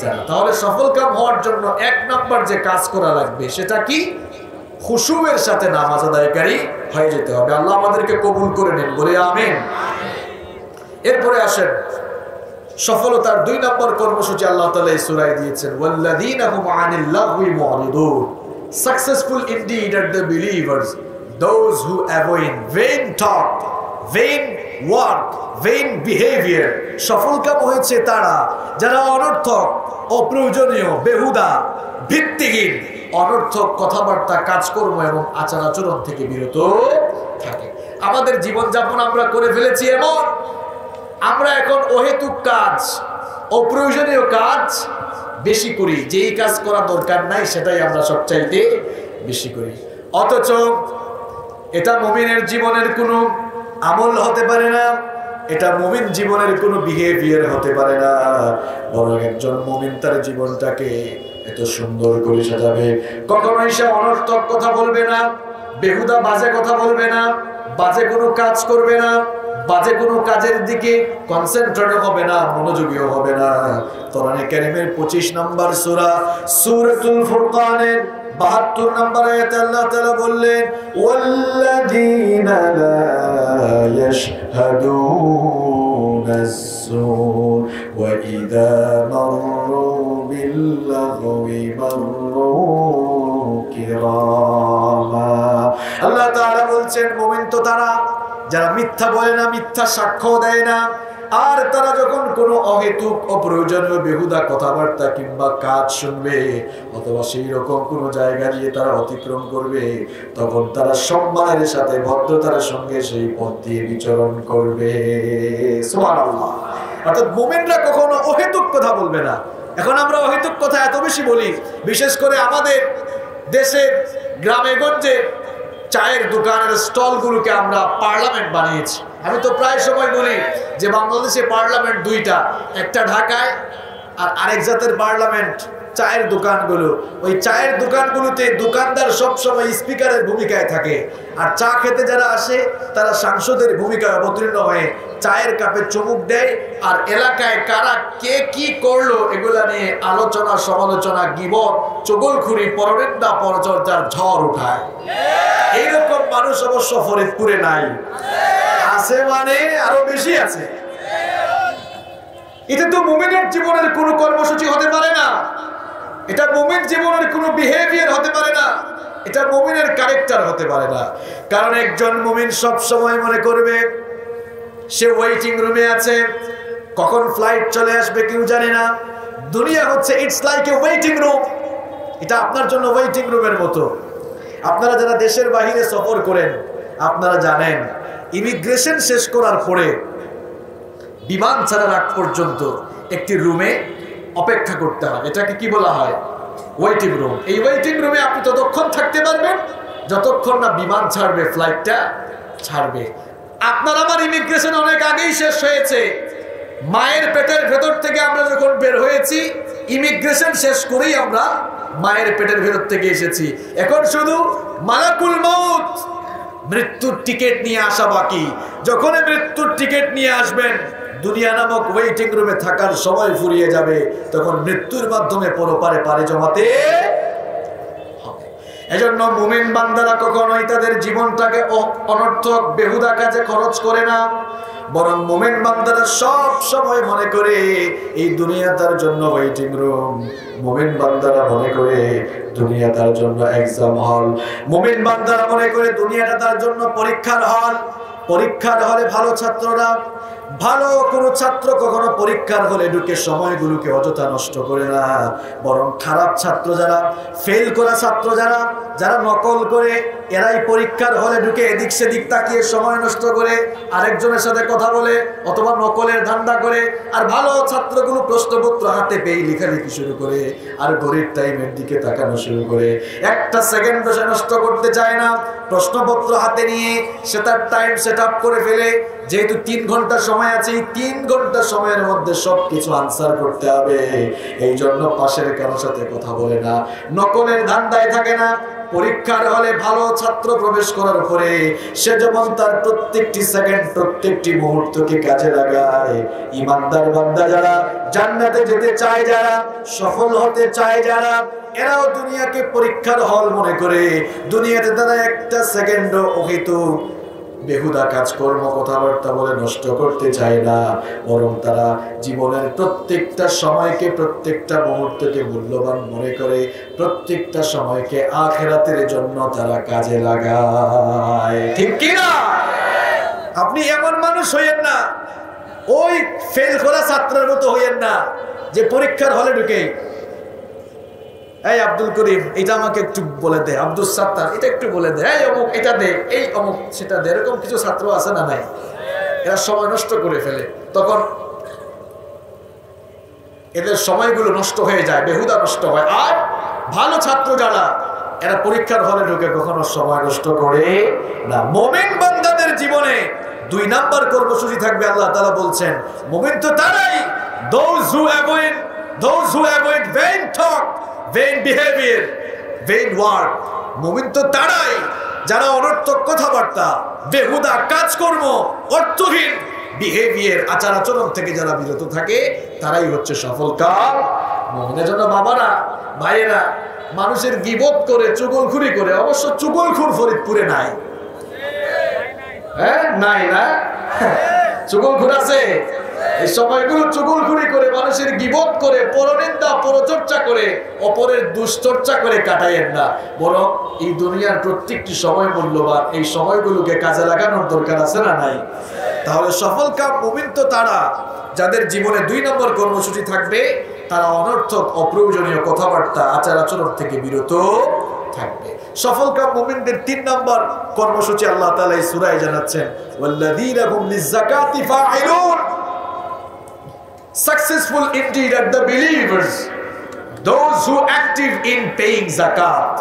যারা। তাহলে সফলকাম হওয়ার জন্য 1 নম্বর যে কাজ করা লাগবে সেটা কি? খুশুয়ের সাথে নামাজ আদায়কারী হয়ে যেতে হবে। আল্লাহ আমাদেরকে কবুল করে নেন, বলে আমিন। এরপরে আসেন সফলতার 2 নম্বর কর্মসূচি আল্লাহ তাআলা এই সূরায় দিয়েছেন, ওয়াল্লাযীনা হুম আনিল লাগওয়ি মুরিদুন, successful indeed are the believers those who avoid vain talk, vain work, vain behavior। সফলকাম হয়েছে তারা যারা অনর্থক, অপ্রয়োজনীয়, বেহুদা, ভিত্তিহীন অনর্থক কথাবার্তা, কাজকর্ম এবং আচার আচরণ থেকে বিরত থাকে। আমাদের জীবনযাপন আমরা করে ফেলেছি এমন, আমরা এখন অহেতুক কাজ, অপ্রয়োজনীয় কাজ বেশি করি, যেই কাজ করা দরকার নাই সেটাই আমরা সবচাইতে বেশি করি। অথচ এটা মুমিনের জীবনের কোনো আমল হতে পারে না, এটা মুমিন জীবনের কোনো বিহেভিয়ার হতে পারে না। বরং একজন মুমিন তার জীবনটাকে এত সুন্দর করে সাজাবে, কখনোই সে অনর্থক কথা বলবে না, বেহুদা বাজে কথা বলবে না, বাজে কোনো কাজ করবে না, বাজে কোনো কাজের দিকে কনসেন্ট্রেট হবে না, মনোযোগীও হবে না। কোরআনে কারীমের 25 নম্বর সূরা সূরাতুল ফুরকানের 72 নম্বর আয়াতে আল্লাহ তাআলা বললেন, ওয়াল্লাযীনা লা ইয়াশহাদুনাস-সূর ওয়া ইযা মাররু বিল-লাগওয়ি মাররু কিরামা। আল্লাহ তাআলা বলছেন মুমিন তো তারা যারা মিথ্যা বলে না, মিথ্যা সাক্ষ্য দেয় না, আর তারা যখন কোনো অহেতুক, অপ্রয়োজনীয়, বেহুদা কথাবার্তা কিংবা কাজ শুনবে অথবা সেই রকম কোনো জায়গা দিয়ে তারা অতিক্রম করবে, তখন তারা সম্মানের সাথে, ভদ্রতার সঙ্গে সেই পথ দিয়ে বিচরণ করবে। সুবহানাল্লাহ। অর্থাৎ মুমিনরা কখনো অহেতুক কথা বলবে না। এখন আমরা অহেতুক কথা এত বেশি বলি, বিশেষ করে আমাদের দেশের গ্রামে গঞ্জে চায়ের দোকানের স্টলগুলোকে আমরা পার্লামেন্ট বানিয়েছি। আমি তো প্রায় সময় বলি যে বাংলাদেশে পার্লামেন্ট 2টা, একটা ঢাকায় আর আরেক জাতের পার্লামেন্ট চায়ের দোকানগুলো। ওই চায়ের দোকানগুলোতে দোকানদার সবসময় স্পিকারের ভূমিকায় থাকে, আর চা খেতে যারা আসে তারা সাংসদের ভূমিকায় অবতীর্ণ হয়ে চায়ের কাপে চুমুক দেয়, আর এলাকায় কারা কে কি করলো এগুলা নিয়ে আলোচনা, সমালোচনা, গীবত, চগলখুরি, পরনিন্দা, পরচর্চার ঝড় উঠায়। এইরকম মানুষ অবশ্য ফরিদপুরে নাই, আছে মানে আরো বেশি আছে। এটা তো মুমিনের জীবনের কোনো কর্মসূচি হতে পারে না, এটা মুমিন জীবনের কোনো বিহেভিয়ার হতে পারে না, এটা মুমিনের ক্যারেক্টার হতে পারে না। কারণ একজন মুমিন সব সময় মনে করবে সে ওয়েটিং রুমে আছে, কখন ফ্লাইট চলে আসবে কেউ জানে না। দুনিয়া হচ্ছে it's like a waiting room, এটা আপনার জন্য ওয়েটিং রুমের মতো। আপনারা যারা দেশের বাইরে সফর করেন আপনারা জানেন ইমিগ্রেশন শেষ করার পরে বিমান ছাড়ার আগ পর্যন্ত একটি রুমে অপেক্ষা করতে হয়। এটাকে কি বলা হয়? Waiting room. এই ওয়েটিং রুমে আপনি ততক্ষণ থাকতে পারবেন যতক্ষণ না বিমান ছাড়বে, ফ্লাইটটা ছাড়বে। আপনার আমার ইমিগ্রেশন অনেক আগেই শেষ হয়েছে। মায়ের পেটের ভেতর থেকে আমরা যখন বের হয়েছি, ইমিগ্রেশন শেষ করেই আমরা মায়ের পেটের ভেতর থেকে এসেছি। এখন শুধু মালাকুল মউত মৃত্যুর টিকিট নিয়ে আসা বাকি। যখন মৃত্যুর টিকিট নিয়ে আসবেন, দুনিয়া নামক ওয়েটিং রুমে থাকার সময় ফুরিয়ে যাবে, তখন মৃত্যুর মাধ্যমে পরপারে পাড়ি জমাতে হবে। এজন্য মুমিন বান্দারা কখনোই তাদের জীবনটাকে অনর্থক বেহুদা কাজে খরচ করে না, বরং মুমিন বান্দারা সব সময় মনে করে এই দুনিয়া তার জন্য ওয়েটিং রুম। মুমিন বান্দারা মনে করে দুনিয়া তার জন্য এক্সাম হল। মুমিন বান্দারা মনে করে দুনিয়াটা তার জন্য পরীক্ষার হল। পরীক্ষার হলে ভালো ছাত্ররা, ভালো কোনো ছাত্র কখনো পরীক্ষার হলে ঢুকে সময়গুলোকে অযথা নষ্ট করে না, বরং খারাপ ছাত্র যারা, ফেল করা ছাত্র যারা, যারা নকল করে, এরাই পরীক্ষার হলে ঢুকে এদিক সেদিক তাকিয়ে সময় নষ্ট করে, আরেকজনের সাথে কথা বলে অথবা নকলের ধান্দা করে। আর ভালো ছাত্রগুলো প্রশ্নপত্র হাতে পেয়ে লেখালেখি শুরু করে আর ঘড়ির টাইমের দিকে তাকানো শুরু করে। একটা সেকেন্ড সে নষ্ট করতে চায় না। প্রশ্নপত্র হাতে নিয়ে সে তার টাইম সেট আপ করে ফেলে। যেহেতু 3 ঘন্টা সময় আছে, এই 3 ঘন্টা সময়ের মধ্যে সবকিছু আনসার করতে হবে, এই জন্য পাশের কারোর সাথে কথা বলে না, নকলের ধান্দায় থাকে না। পরীক্ষার হলে ভালো ছাত্র প্রবেশ করার পরে সে যেমন তার প্রত্যেকটি সেকেন্ড, প্রত্যেকটি মুহূর্তকে কাজে লাগায়, ইমানদার বান্দা যারা, জান্নাতে যেতে চায় যারা, সফল হতে চায় যারা, এরাও দুনিয়াকে পরীক্ষার হল মনে করে দুনিয়াতে তারা একটা সেকেন্ডও অহেতুক বেহুদা কাজকর্ম কথাবার্তা বলে নষ্ট করতে চায় না, বরং তারা জীবনের প্রত্যেকটা সময়কে, প্রত্যেকটা মুহূর্তকে মূল্যবান মনে করে প্রত্যেকটা সময়কে আখিরাতের জন্য তারা কাজে লাগায়। ঠিক কি না? আপনি এমন মানুষ হইয়েন না, ওই ফেল করা ছাত্রের মতো হইয়েন না যে পরীক্ষার হলে ঢুকে এই আব্দুল করিম এটা আমাকে একটু বলে দে, আব্দুল সাত্তার এটা একটু বলে দে, এই অমুক এটা দে, এই অমুক সেটা দে। এরকম কিছু ছাত্র আছে না নাই? এরা সময় নষ্ট করে ফেলে, তখন এদের সময়গুলো নষ্ট হয়ে যায়, বেহুদা নষ্ট হয়। আর ভালো ছাত্র যারা, এরা পরীক্ষার হলে ঢুকে কখনো সময় নষ্ট করে না। মুমিন বান্দাদের জীবনে 2 নাম্বার কর্মসূচি থাকবে। আল্লাহ তাআলা বলছেন মুমিন তো তারাই, those who avoid vain talk, vain behavior, vain word। মুমিন তো তারাই যারা অনর্থক কথাবার্তা, বেহুদা কাজকর্ম, অর্থহীন বিহেভিয়ার, আচার আচরণ থেকে যারা বিরত থাকে, তারাই হচ্ছে সফলকাম মুমিনের জন্য। বাবারা, ভাইয়েরা, মানুষের গীবত করে, চুগলখুরি করে, অবশ্য চুগলখুর ফরিদপুরে নাই, হ্যাঁ নাই না? চুগলখুর আছে? এই সময়গুলো চুগলখুরি করে, মানুষের গীবত করে, পরনিন্দা, পরচর্চা করে, অপরের দুশ্চর্চা করে কাটাইয়েন না, বরং এই দুনিয়ার প্রত্যেকটি সময় মূল্যবান। এই সময়গুলোকে কাজে লাগানোর দরকার আছে না নাই? তাহলে সফলকাম মুমিন তো তারা যাদের জীবনে 2 নম্বর কর্মসূচি থাকবে, তারা অনর্থক অপ্রয়োজনীয় কথাবার্তা, আচার আচরণ থেকে বিরত থাকবে। সফলকাম মুমিনদের 3 নম্বর কর্মসূচি আল্লাহ তাআলা এই সূরায় জানাচ্ছেন, ওয়াল্লাযীনা হুম লিয-যাকাতি ফাঈলুন। Successful indeed are the believers, those who active in paying zakat.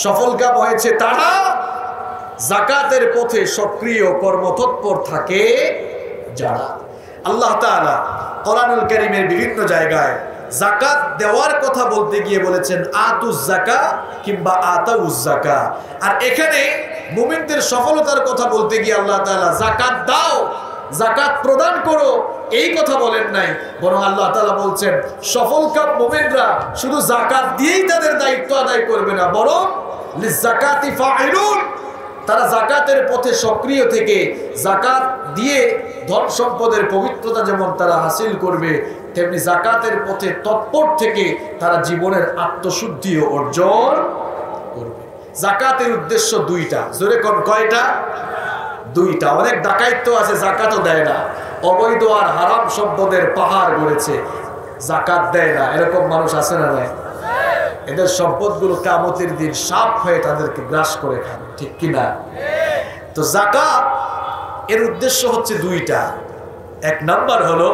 সফলকাম হয়েছে তারা যাকাতের পথে সক্রিয় কর্মতৎপর থাকে যারা। আল্লাহ তাআলা কোরআনুল কারীমের বিভিন্ন জায়গায় যাকাত দেওয়ার কথা বলতে গিয়ে বলেছেন আতুজ যাকা কিংবা আতাউজ যাকা। আর এখানে মুমিনদের সফলতার কথা বলতে গিয়ে আল্লাহ তাআলা যাকাত দাও, যাকাত প্রদান করো এই কথা বলেন নাই, বরং আল্লাহ তাআলা বলছেন সফলকাম মুমিনরা শুধু যাকাত দিয়েই তাদের দায়িত্ব আদায় করবে না, বরং লিয-যাকাতি ফাঈলুন, তারা যাকাতের পথে সক্রিয় থেকে যাকাত দিয়ে ধন সম্পদের পবিত্রতা যেমন তারা হাসিল করবে, তেমনি যাকাতের পথে তৎপর থেকে তারা জীবনের আত্মশুদ্ধিও অর্জন করবে। যাকাতের উদ্দেশ্য 2টা, জোরে কোন কয়টা? 2টা। অনেক ডাকাইত আছে যাকাতও দেয় না, অবৈধ আর হারাম সম্পদের পাহাড় গড়েছে, যাকাত দেয় না, এরকম মানুষ আছে না নাই? এদের সম্পদগুলো কিয়ামতের দিন সাপ হয়ে তাদেরকে গ্রাস করে খাবে, ঠিক কিনা? তো যাকাত এর উদ্দেশ্য হচ্ছে দুইটা। এক নাম্বার হলো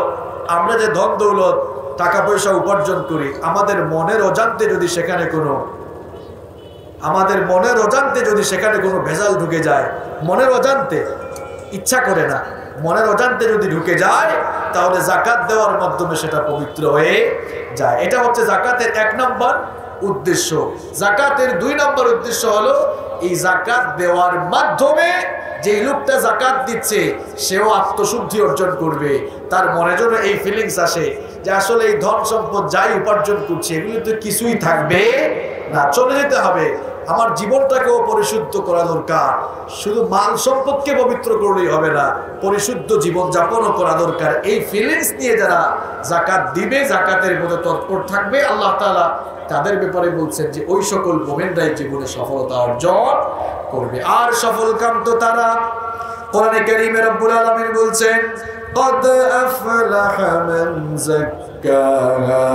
আমরা যে ধন দৌলত টাকা পয়সা উপার্জন করি, আমাদের মনের অজান্তে যদি সেখানে কোনো ভেজাল ঢুকে যায়, মনের অজান্তে, ইচ্ছা করে না, মনের অজান্তে যদি ঢুকে যায়, তাহলে যাকাত দেওয়ার মাধ্যমে সেটা পবিত্র হয়ে যায়। এটা হচ্ছে যাকাতের 1 নম্বর উদ্দেশ্য। যাকাতের 2 নম্বর উদ্দেশ্য হলো এই যাকাত দেওয়ার মাধ্যমে যে লোকটা যাকাত দিচ্ছে সেও আত্মশুদ্ধি অর্জন করবে, তার মনে যেন এই ফিলিংস আসে যে আসলে এই ধন সম্পদ যাই উপার্জন করছে এগুলো তো কিছুই থাকবে না, চলে যেতে হবে, আমার জীবনটাকেও পরিশুদ্ধ করা দরকার। শুধু মাল সম্পদকে পবিত্র করলেই হবে না, পরিশুদ্ধ জীবন যাপনও করা দরকার। এই ফিলিংস নিয়ে যারা যাকাত দিবে, যাকাতের মধ্যে তৎপর থাকবে, আল্লাহ তাআলা তাদের ব্যাপারে বলছেন যে ওই সকল মুমিনরাই জীবনে সফলতা অর্জন করবে। আর সফল কাম তো তারা, কোরআনে কারীমে রব্বুল আলামিন বলছেন قد أفلح من زكاها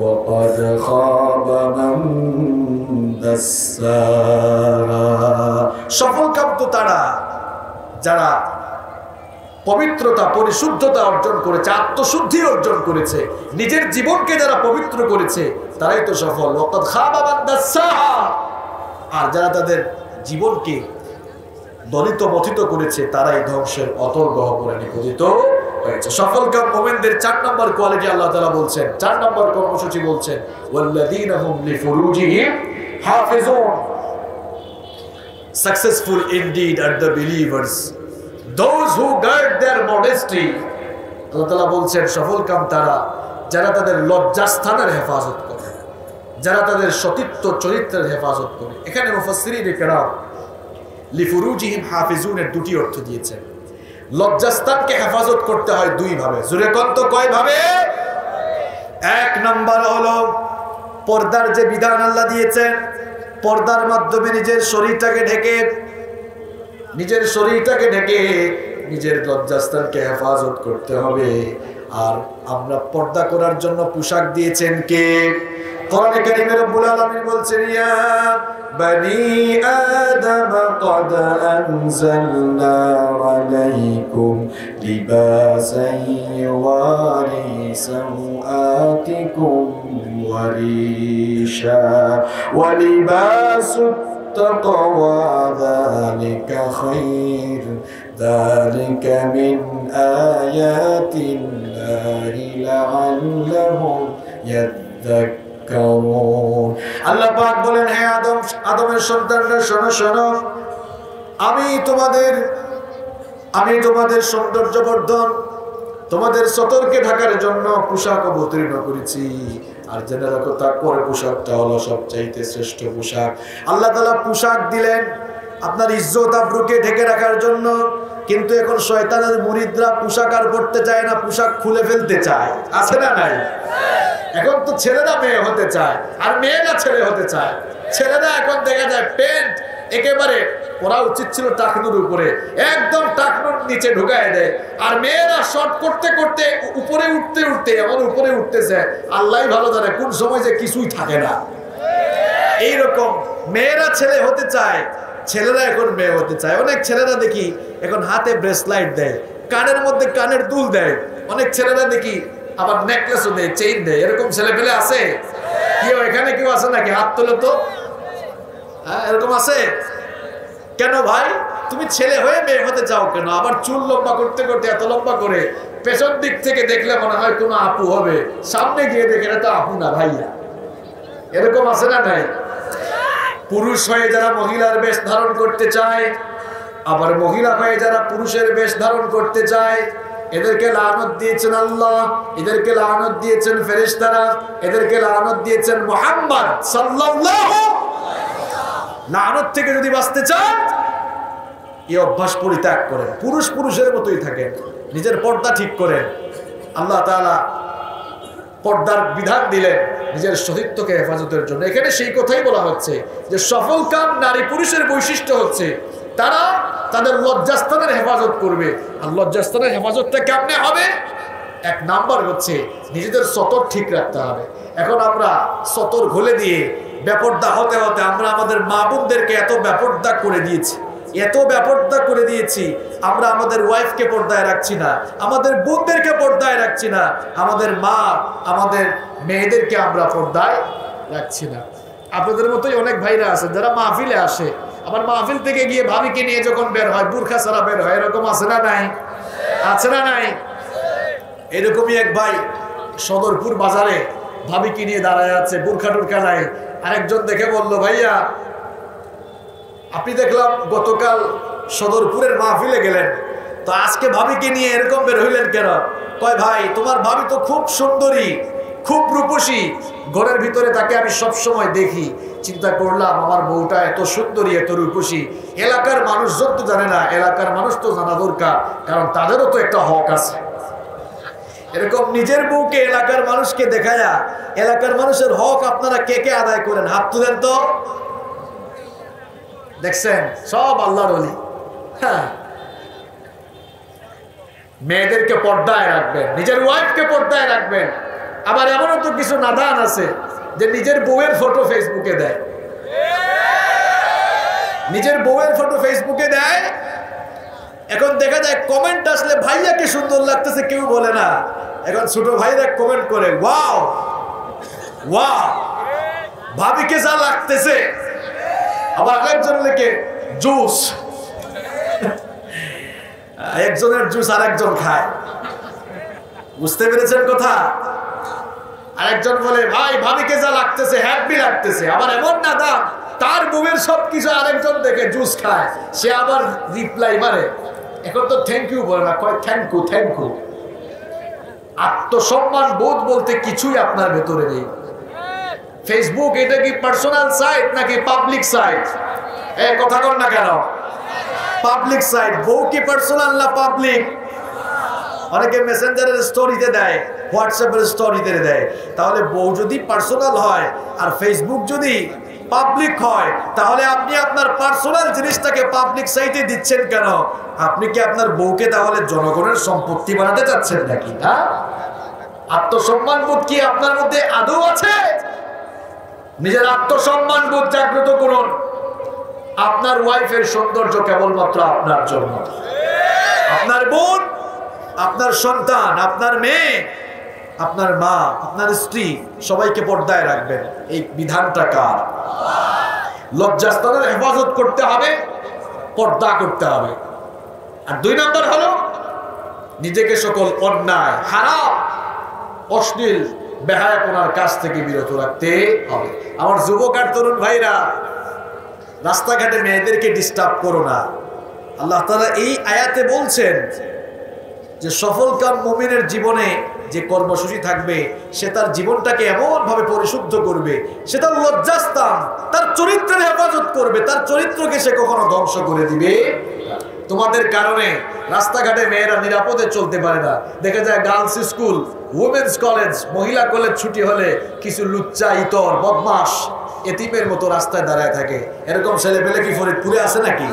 وقد خاب من دساها। সফল কাম তো তারা যারা পবিত্রতা পরিশুদ্ধতা অর্জন করেছে, আত্মশুদ্ধি অর্জন করেছে, নিজের জীবনকে যারা পবিত্র করেছে তারাই তো সফল। ওয়াকাদ খাবা মান দাসসাহা। আর যারা তাদের জীবনকে দলিত মথিত করেছে তারাই ধ্বংসের অতল গহ্বরে নিপতিত হয়েছে। সফল কাম মুমিনদের 4 নম্বর কোয়ালিটি আল্লাহ তাআলা বলছেন, 4 নম্বর কর্মসূচি বলছেন, ওয়াল্লাযীনা হুম লিফুরুজিহিম হাফিজুন। Successful indeed are the believers, those who guard their modesty। আল্লাহ তাআলা বলছেন সফল কাম তারা যারা তাদের লজ্জাস্থানের হেফাজত করে, যারা তাদের সতীত্ব চরিত্রের হেফাজত করে। এখানে মুফাসসিরিনে কেরাম লিফুরুজিহিম হাফিজুনের 2টি অর্থ দিয়েছেন। লজ্জাস্থানকে হেফাজত করতে হয় 2 ভাবে। জোরে কোন তো কয় ভাবে? 1 নাম্বার হলো পর্দার যে বিধান আল্লাহ দিয়েছেন, পর্দার মাধ্যমে নিজের শরীরটাকে ঢেকে নিজের লজ্জাস্থানকে হেফাজত করতে হবে। আর আমরা পর্দা করার জন্য পোশাক দিয়েছেন কে? কোরআনে কারীমে রব্বুল আলামিন বলছেন ইয়া বনি আদম قد أنزلنا عليكم لباسا يواري سوآتكم وريشا ولباس التقوى ذلك خير ذلك من آيات الله لعلهم يذكرون। আল্লাহ পাক বলেন, হে আদমের সন্তানরা শোনো শোনো, আমি তোমাদের সৌন্দর্যবর্ধন, তোমাদের সতর্কে ঢাকার জন্য পোশাক অবতীর্ণ করেছি। আর জেনে রাখো তাকওয়ার পোশাকটা হলো সবচাইতে শ্রেষ্ঠ পোশাক। আল্লাহ তাআলা পোশাক দিলেন আপনার ইজ্জত আবরুকে ঢেকে রাখার জন্য, কিন্তু এখন শয়তানের মুরিদরা পোশাক আর পরতে চায় না, পোশাক খুলে ফেলতে চায়। আছে না নাই? এখন তো ছেলেরা মেয়ে হতে চায় আর মেয়েরা ছেলে হতে চায়। ছেলেরা এখন দেখা যায় প্যান্ট একেবারে পরা উচিত ছিল টাকনুর উপরে, একদম টাকনুর নিচে ঢুকায় দেয়। আর মেয়েরা শর্ট করতে করতে উপরে উঠতে এমন উপরে উঠতেছে, আল্লাহই ভালো জানে কোন সময় যে কিছুই থাকে না। এইরকম মেয়েরা ছেলে হতে চায়, ছেলেরা এখন মেয়ে হতে চায়। অনেক ছেলেরা দেখি এখন হাতে ব্রেসলাইট দেয়, কানের মধ্যে কানের দুল দেয়। অনেক ছেলেরা দেখি আবার নেকলেসও দেয়, চেইন দেয়। এরকম ছেলে পেলে আছে? কেউ এখানে কেউ আছে নাকি? হাত তোলো তো। হ্যাঁ, এরকম আছে কেন ভাই? তুমি ছেলে হয়ে মেয়ে হতে চাও কেন? আবার চুল লম্বা করতে করতে এত লম্বা করে, পেছন দিক থেকে দেখলে মনে হয় কোনো আপু হবে, সামনে গিয়ে দেখে এটা তো আপু না ভাইয়া। এরকম আছে না নাই? পুরুষ হয়ে যারা মহিলার বেশ ধারণ করতে চায়, আবার মহিলা হয়ে যারা পুরুষের বেশ ধারণ করতে চায়, এদেরকে লানত দিয়েছেন আল্লাহ, এদেরকে লানত দিয়েছেন ফেরেশতারা, এদেরকে লানত দিয়েছেন মুহাম্মদ সাল্লাল্লাহু। লানত থেকে যদি বাঁচতে চান এই অভ্যাস পরিত্যাগ করেন, পুরুষ পুরুষের মতোই থাকেন, নিজের পর্দা ঠিক করেন। আল্লাহ তাআলা পর্দার বিধান দিলেন নিজের সতীত্বকে হেফাজতের জন্য। এখানে সেই কথাই বলা হচ্ছে যে সফল কাম নারী পুরুষের বৈশিষ্ট্য হচ্ছে তারা তাদের লজ্জাস্থানের হেফাজত করবে। আর লজ্জাস্থানের হেফাজতটা কেমনে হবে? 1 নাম্বার হচ্ছে নিজেদের সতর ঠিক রাখতে হবে। এখন আমরা সতর ঘুলে দিয়ে বেপর্দা হতে হতে আমরা আমাদের মা বোনদেরকে এত বেপর্দা করে দিয়েছি, এত বেপরদা করে দিয়েছি, আমরা আমাদের ওয়াইফকে পর্দায় রাখছি না, আমাদের বোনদেরকে পর্দায় রাখছি না, আমাদের মা আমাদের মেয়েদেরকে আমরা পর্দায় রাখছি না। আপনাদের মতোই অনেক ভাইরা আছে যারা মাহফিলে আসে, আবার মাহফিল থেকে গিয়ে ভাবিকে নিয়ে যখন বের হয় বুরখা ছাড়া বের হয়, এরকম আছে না নাই? আছে না নাই? এরকমই এক ভাই সদরপুর বাজারে ভাবিকে নিয়ে দাঁড়ায় আছে, বুরখা টুরখা নাই। আরেকজন দেখে বলল, ভাইয়া আপনি দেখলাম গতকাল সদরপুরের মাহফিলে গেলেন, তো আজকে ভাবিকে নিয়ে এরকম বের হইলেন কেন? কয় ভাই তোমার ভাবি তো খুব সুন্দরী, খুব রূপসী, ঘরের ভিতরে তাকে আমি সব সময় দেখি, চিন্তা করলাম আমার বউটা এত সুন্দরী এত রূপসী, এলাকার মানুষজন তো জানে না, এলাকার মানুষ তো জানা দরকার, কারণ তাদেরও তো একটা হক আছে। এরকম নিজের বউকে এলাকার মানুষকে দেখায়া এলাকার মানুষের হক আপনারা কে কে আদায় করেন? হাত তুলেন তো। দেখছেন সব আল্লাহর ওলি। হ্যাঁ, মেয়েদেরকে পর্দায় রাখবেন, নিজের ওয়াইফকে পর্দায় রাখবেন। আবার এমনও তো কিছু নাদান আছে যে নিজের বউয়ের ফটো ফেসবুকে দেয়, নিজের বউয়ের ফটো ফেসবুকে দেয়। এখন দেখা যায় কমেন্ট আসলে ভাইয়াকে সুন্দর লাগতেছে কেউ বলে না, এখন ছোট ভাইরা কমেন্ট করে ওয়াও ওয়াও, ভাবিকে যা লাগতেছে। আবার আরেকজন লেখে জুস, একজনের জুস আরেকজন খায়। বুঝতে পেরেছেন কথা? আরেকজন বলে ভাই ভাবিকে যা লাগতেছে হ্যাপি লাগতেছে। আবার এমন না দাম, তার বউয়ের সবকিছু আরেকজন দেখে জুস খায়, সে আবার রিপ্লাই মারে। এখন তো থ্যাংক ইউ বলে না, কয় থ্যাংক ইউ থ্যাংক ইউ। আত্মসম্মান বোধ বলতে কিছুই আপনার ভেতরে নেই। ফেসবুক এটা কি পার্সোনাল সাইট নাকি পাবলিক সাইট? কথা বল না কেন? Public site. বউ কি পার্সোনাল না পাবলিক? অনেকে মেসেঞ্জারের স্টোরিতে দেয়, হোয়াটসঅ্যাপের স্টোরিতে দেয়। তাহলে বউ যদি পার্সোনাল হয় আর ফেসবুক যদি পাবলিক হয়, তাহলে আপনি আপনার পার্সোনাল জিনিসটাকে পাবলিক সাইটে দিচ্ছেন কেন? আপনি কি আপনার বউকে তাহলে জনগণের সম্পত্তি বানাতে চাচ্ছেন নাকি? হ্যাঁ, আত্মসম্মান বোধ কি আপনার মধ্যে আদৌ আছে? নিজের আত্মসম্মান বোধ জাগ্রত করুন। আপনার ওয়াইফের সৌন্দর্য কেবলমাত্র আপনার জন্য। আপনার বোন, আপনার সন্তান, আপনার মেয়ে, আপনার মা, আপনার স্ত্রী, সবাইকে পর্দায় রাখবেন। এই বিধানটা কার? লজ্জাস্থানের হেফাজত করতে হবে, পর্দা করতে হবে। আর 2 নম্বর হলো নিজেকে সকল অন্যায়, হারাম, অশ্লীল, বেহায়াপনার কাছ থেকে বিরত রাখতে হবে। আমার যুবক আর তরুণ ভাইরা, রাস্তাঘাটে মেয়েদেরকে ডিস্টার্ব করো না। আল্লাহ তাআলা এই আয়াতে বলছেন যে সফলকাম মুমিনের জীবনে যে কর্মসূচি থাকবে, সে তার জীবনটাকে এমন ভাবে পরিশুদ্ধ করবে, সে তার লজ্জাস্থান, তার চরিত্রের হেফাজত করবে, তার চরিত্রকে সে কখনো ধ্বংস করে দিবে। তোমাদের কারণে রাস্তাঘাটে মেয়েরা নিরাপদে চলতে পারে না। দেখা যায় গার্লস স্কুল, উমেন্স কলেজ, মহিলা কলেজ ছুটি হলে কিছু লুচ্চা, ইতর, বদমাস, এতিমের মতো রাস্তায় দাঁড়ায় থাকে। এরকম ছেলে পেলে কি ফরিদপুরে আছে নাকি?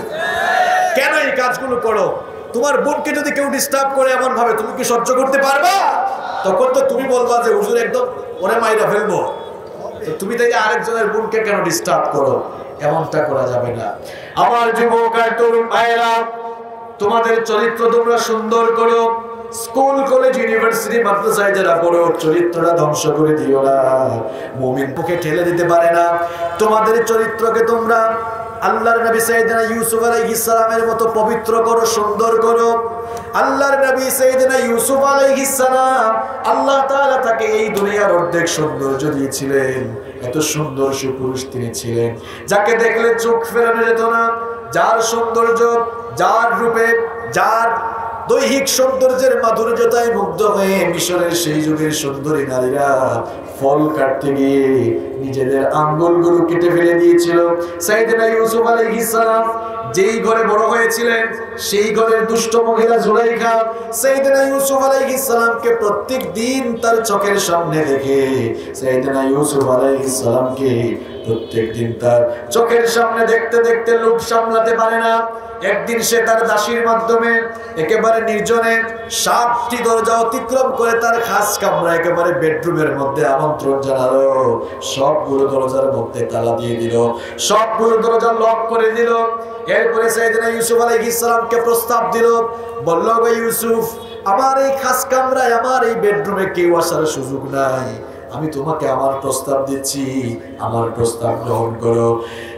কেন এই কাজগুলো করো? তোমার বোনকে যদি কেউ ডিস্টার্ব করে এমন ভাবে, তুমি কি সহ্য করতে পারবা? তখন তো তুমি বলবা যে হুজুর একদম ওরে মাইরা ফেলবো। তো তুমি তাই আরেকজনের বোনকে কেন ডিস্টার্ব করো? এমনটা করা যাবে না। আমার যুবক আর তরুণ ভাইরা, তোমাদের চরিত্র তোমরা সুন্দর করো। স্কুল, কলেজ, ইউনিভার্সিটি, মাদ্রাসায় যারা পড়ো, চরিত্রটা ধ্বংস করে দিও না। মুমিন মুখে ঠেলে দিতে পারে না। তোমাদের চরিত্রকে তোমরা আল্লাহর নবী সাইয়েদনা ইউসুফ আলাইহিস সালামের মতো পবিত্র করো, সুন্দর করো। আল্লাহর নবী সাইয়েদনা ইউসুফ আলাইহিস সালাম, আল্লাহ তাআলা তাকে এই দুনিয়ার অর্ধেক সৌন্দর্য দিয়েছিলেন। এত সুন্দর সুপুরুষ তিনি ছিলেন, যাকে দেখলে চোখ ফেরানো যেত না, যার সৌন্দর্য, যার রূপে, যার দৈহিক সৌন্দর্যের মাধুর্যতায় মুগ্ধ হয়ে মিশরের সেই যুগের সুন্দরী নারীরা ফল কাটতে গিয়ে নিজেদের আঙ্গুলগুলো কেটে ফেলে দিয়েছিল। সাইয়েদনা ইউসুফ আলাইহিস সালাম যেই ঘরে বড় হয়েছিলেন, সেই ঘরের দুষ্ট মহিলা জুলাইখা সাইয়েদনা ইউসুফ আলাইহিস সালামকে প্রত্যেক দিন তার চোখের সামনে রেখে সাইয়েদনা ইউসুফ আলাইহিস সালামকে প্রত্যেকদিন তার চোখের সামনে দেখতে দেখতে লোভ সামলাতে পারে না। একদিন সে তার দাসীর মাধ্যমে একেবারে নির্জনে 7টি দরজা অতিক্রম করে তার খাস কামরা একেবারে বেডরুমের মধ্যে আমন্ত্রণ জানালো। সবগুলো দরজার মধ্যে তালা দিয়ে দিল, সবগুলো দরজা লক করে দিল। এরপরে সাইয়েদনা ইউসুফ আলাইহিস সালামকে প্রস্তাব দিল, বলল, গো ইউসুফ, আমার এই খাস কামরায়, আমার এই বেডরুমে কেউ আসার সুযোগ নাই। আমি তোমাকে আমার প্রস্তাব দিচ্ছি, আমার প্রস্তাব গ্রহণ করো।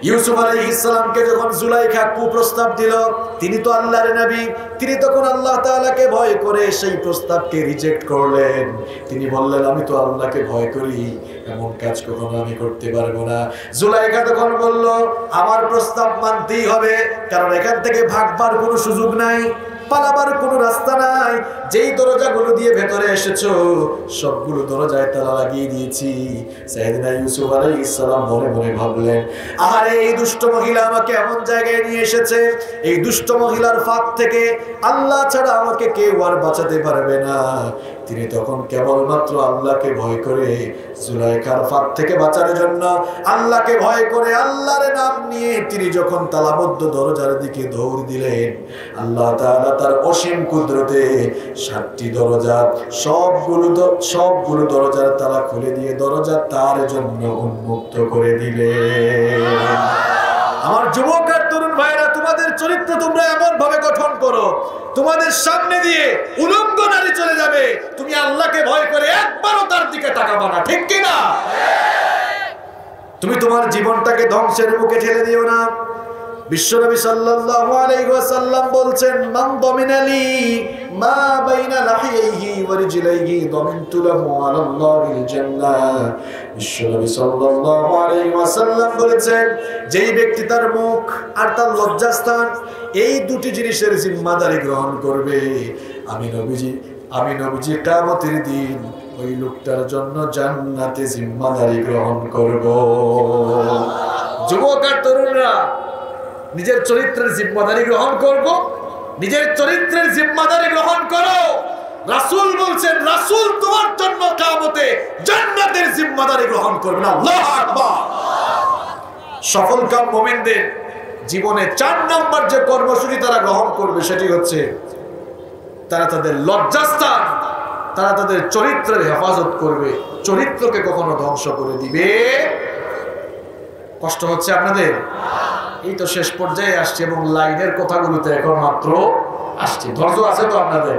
ইউসুফ আলাইহিস সালামকে যখন জুলাইখা কুপ্রস্তাব দিল, তিনি তো আল্লাহর নবী, তিনি তখন আল্লাহ তাআলাকে ভয় করে সেই প্রস্তাবকে রিজেক্ট করলেন। তিনি বললেন, আমি তো আল্লাহকে ভয় করি, এমন কাজ কখনো আমি করতে পারবো না। জুলাইখা তখন বলল, আমার প্রস্তাব মানতেই হবে, কারণ এখান থেকে ভাগবার কোনো সুযোগ নাই, পালাবার কোনো রাস্তা নাই। যেই দরজাগুলো দিয়ে ভেতরে এসেছো সবগুলো দরজায় তালা লাগিয়ে দিয়েছি। সাইয়েদনা ইউসুফ আলাইহিস সালাম মনে মনে ভাবলেন, আরে এই দুষ্ট মহিলা আমাকে এমন জায়গায় নিয়ে এসেছে, এই দুষ্ট মহিলার ফাঁদ থেকে আল্লাহ ছাড়া আমাকে কেউ আর বাঁচাতে পারবে না। তিনি তখন কেবলমাত্র আল্লাহকে ভয় করে জুলাইখার ফাঁদ থেকে বাঁচার জন্য আল্লাহকে ভয় করে আল্লাহর নাম নিয়ে তিনি যখন তালাবদ্ধ দরজার দিকে দৌড় দিলেন, আল্লাহ তাআলা তার অসীম কুদরতে 7টি দরজা সবগুলো দরজার তালা খুলে দিয়ে দরজা তার জন্য উন্মুক্ত করে দিলেন। আমার যুবক আর তরুণ ভাইরা, তোমাদের চরিত্র তোমরা এমন ভাবে গঠন করো, তোমাদের সামনে দিয়ে উলঙ্গ নারী চলে যাবে, তুমি আল্লাহকে ভয় করে একবারও তার দিকে তাকাবা না, ঠিক কি না? তুমি তোমার জীবনটাকে ধ্বংসের মুখে ঠেলে দিও না। বিশ্বনবী সাল্লাল্লাহু আলাইহি ওয়াসাল্লাম বলছেন, মান দামিনালি মা বাইনা লাহিহি ওয়া রিজলাইহি দামিনতু লাহু আলাল্লাহিল জান্নাহ। বিশ্বনবী সাল্লাল্লাহু আলাইহি ওয়াসাল্লাম বলেছেন, যেই ব্যক্তি তার মুখ আর তার লজ্জাস্থান এই দুটি জিনিসের জিম্মাদারি গ্রহণ করবে, আমি নবীজি কিয়ামতের দিন ওই লোকটার জন্য জান্নাতে জিম্মাদারি গ্রহণ করব। যুবক আর তরুণরা, নিজের চরিত্রের জিম্মাদারি গ্রহণ করব, নিজের চরিত্রের জিম্মাদারি গ্রহণ করো। রাসূল বলছেন, রাসূল তোমার জন্য কিয়ামতে জান্নাতের জিম্মাদারি গ্রহণ করবেন। আল্লাহু আকবার। সফলকাম মুমিনদের জীবনে 4 নম্বর যে কর্মসূচি তারা গ্রহণ করবে সেটি হচ্ছে তারা তাদের লজ্জাস্থান, তারা তাদের চরিত্রের হেফাজত করবে, চরিত্রকে কখনো ধ্বংস করে দিবে। কষ্ট হচ্ছে আপনাদের? এই তো শেষ পর্যায়ে আসছে এবং লাইনের কথাগুলোতে এখন মাত্র আসছে, ধৈর্য আছে তো আপনাদের?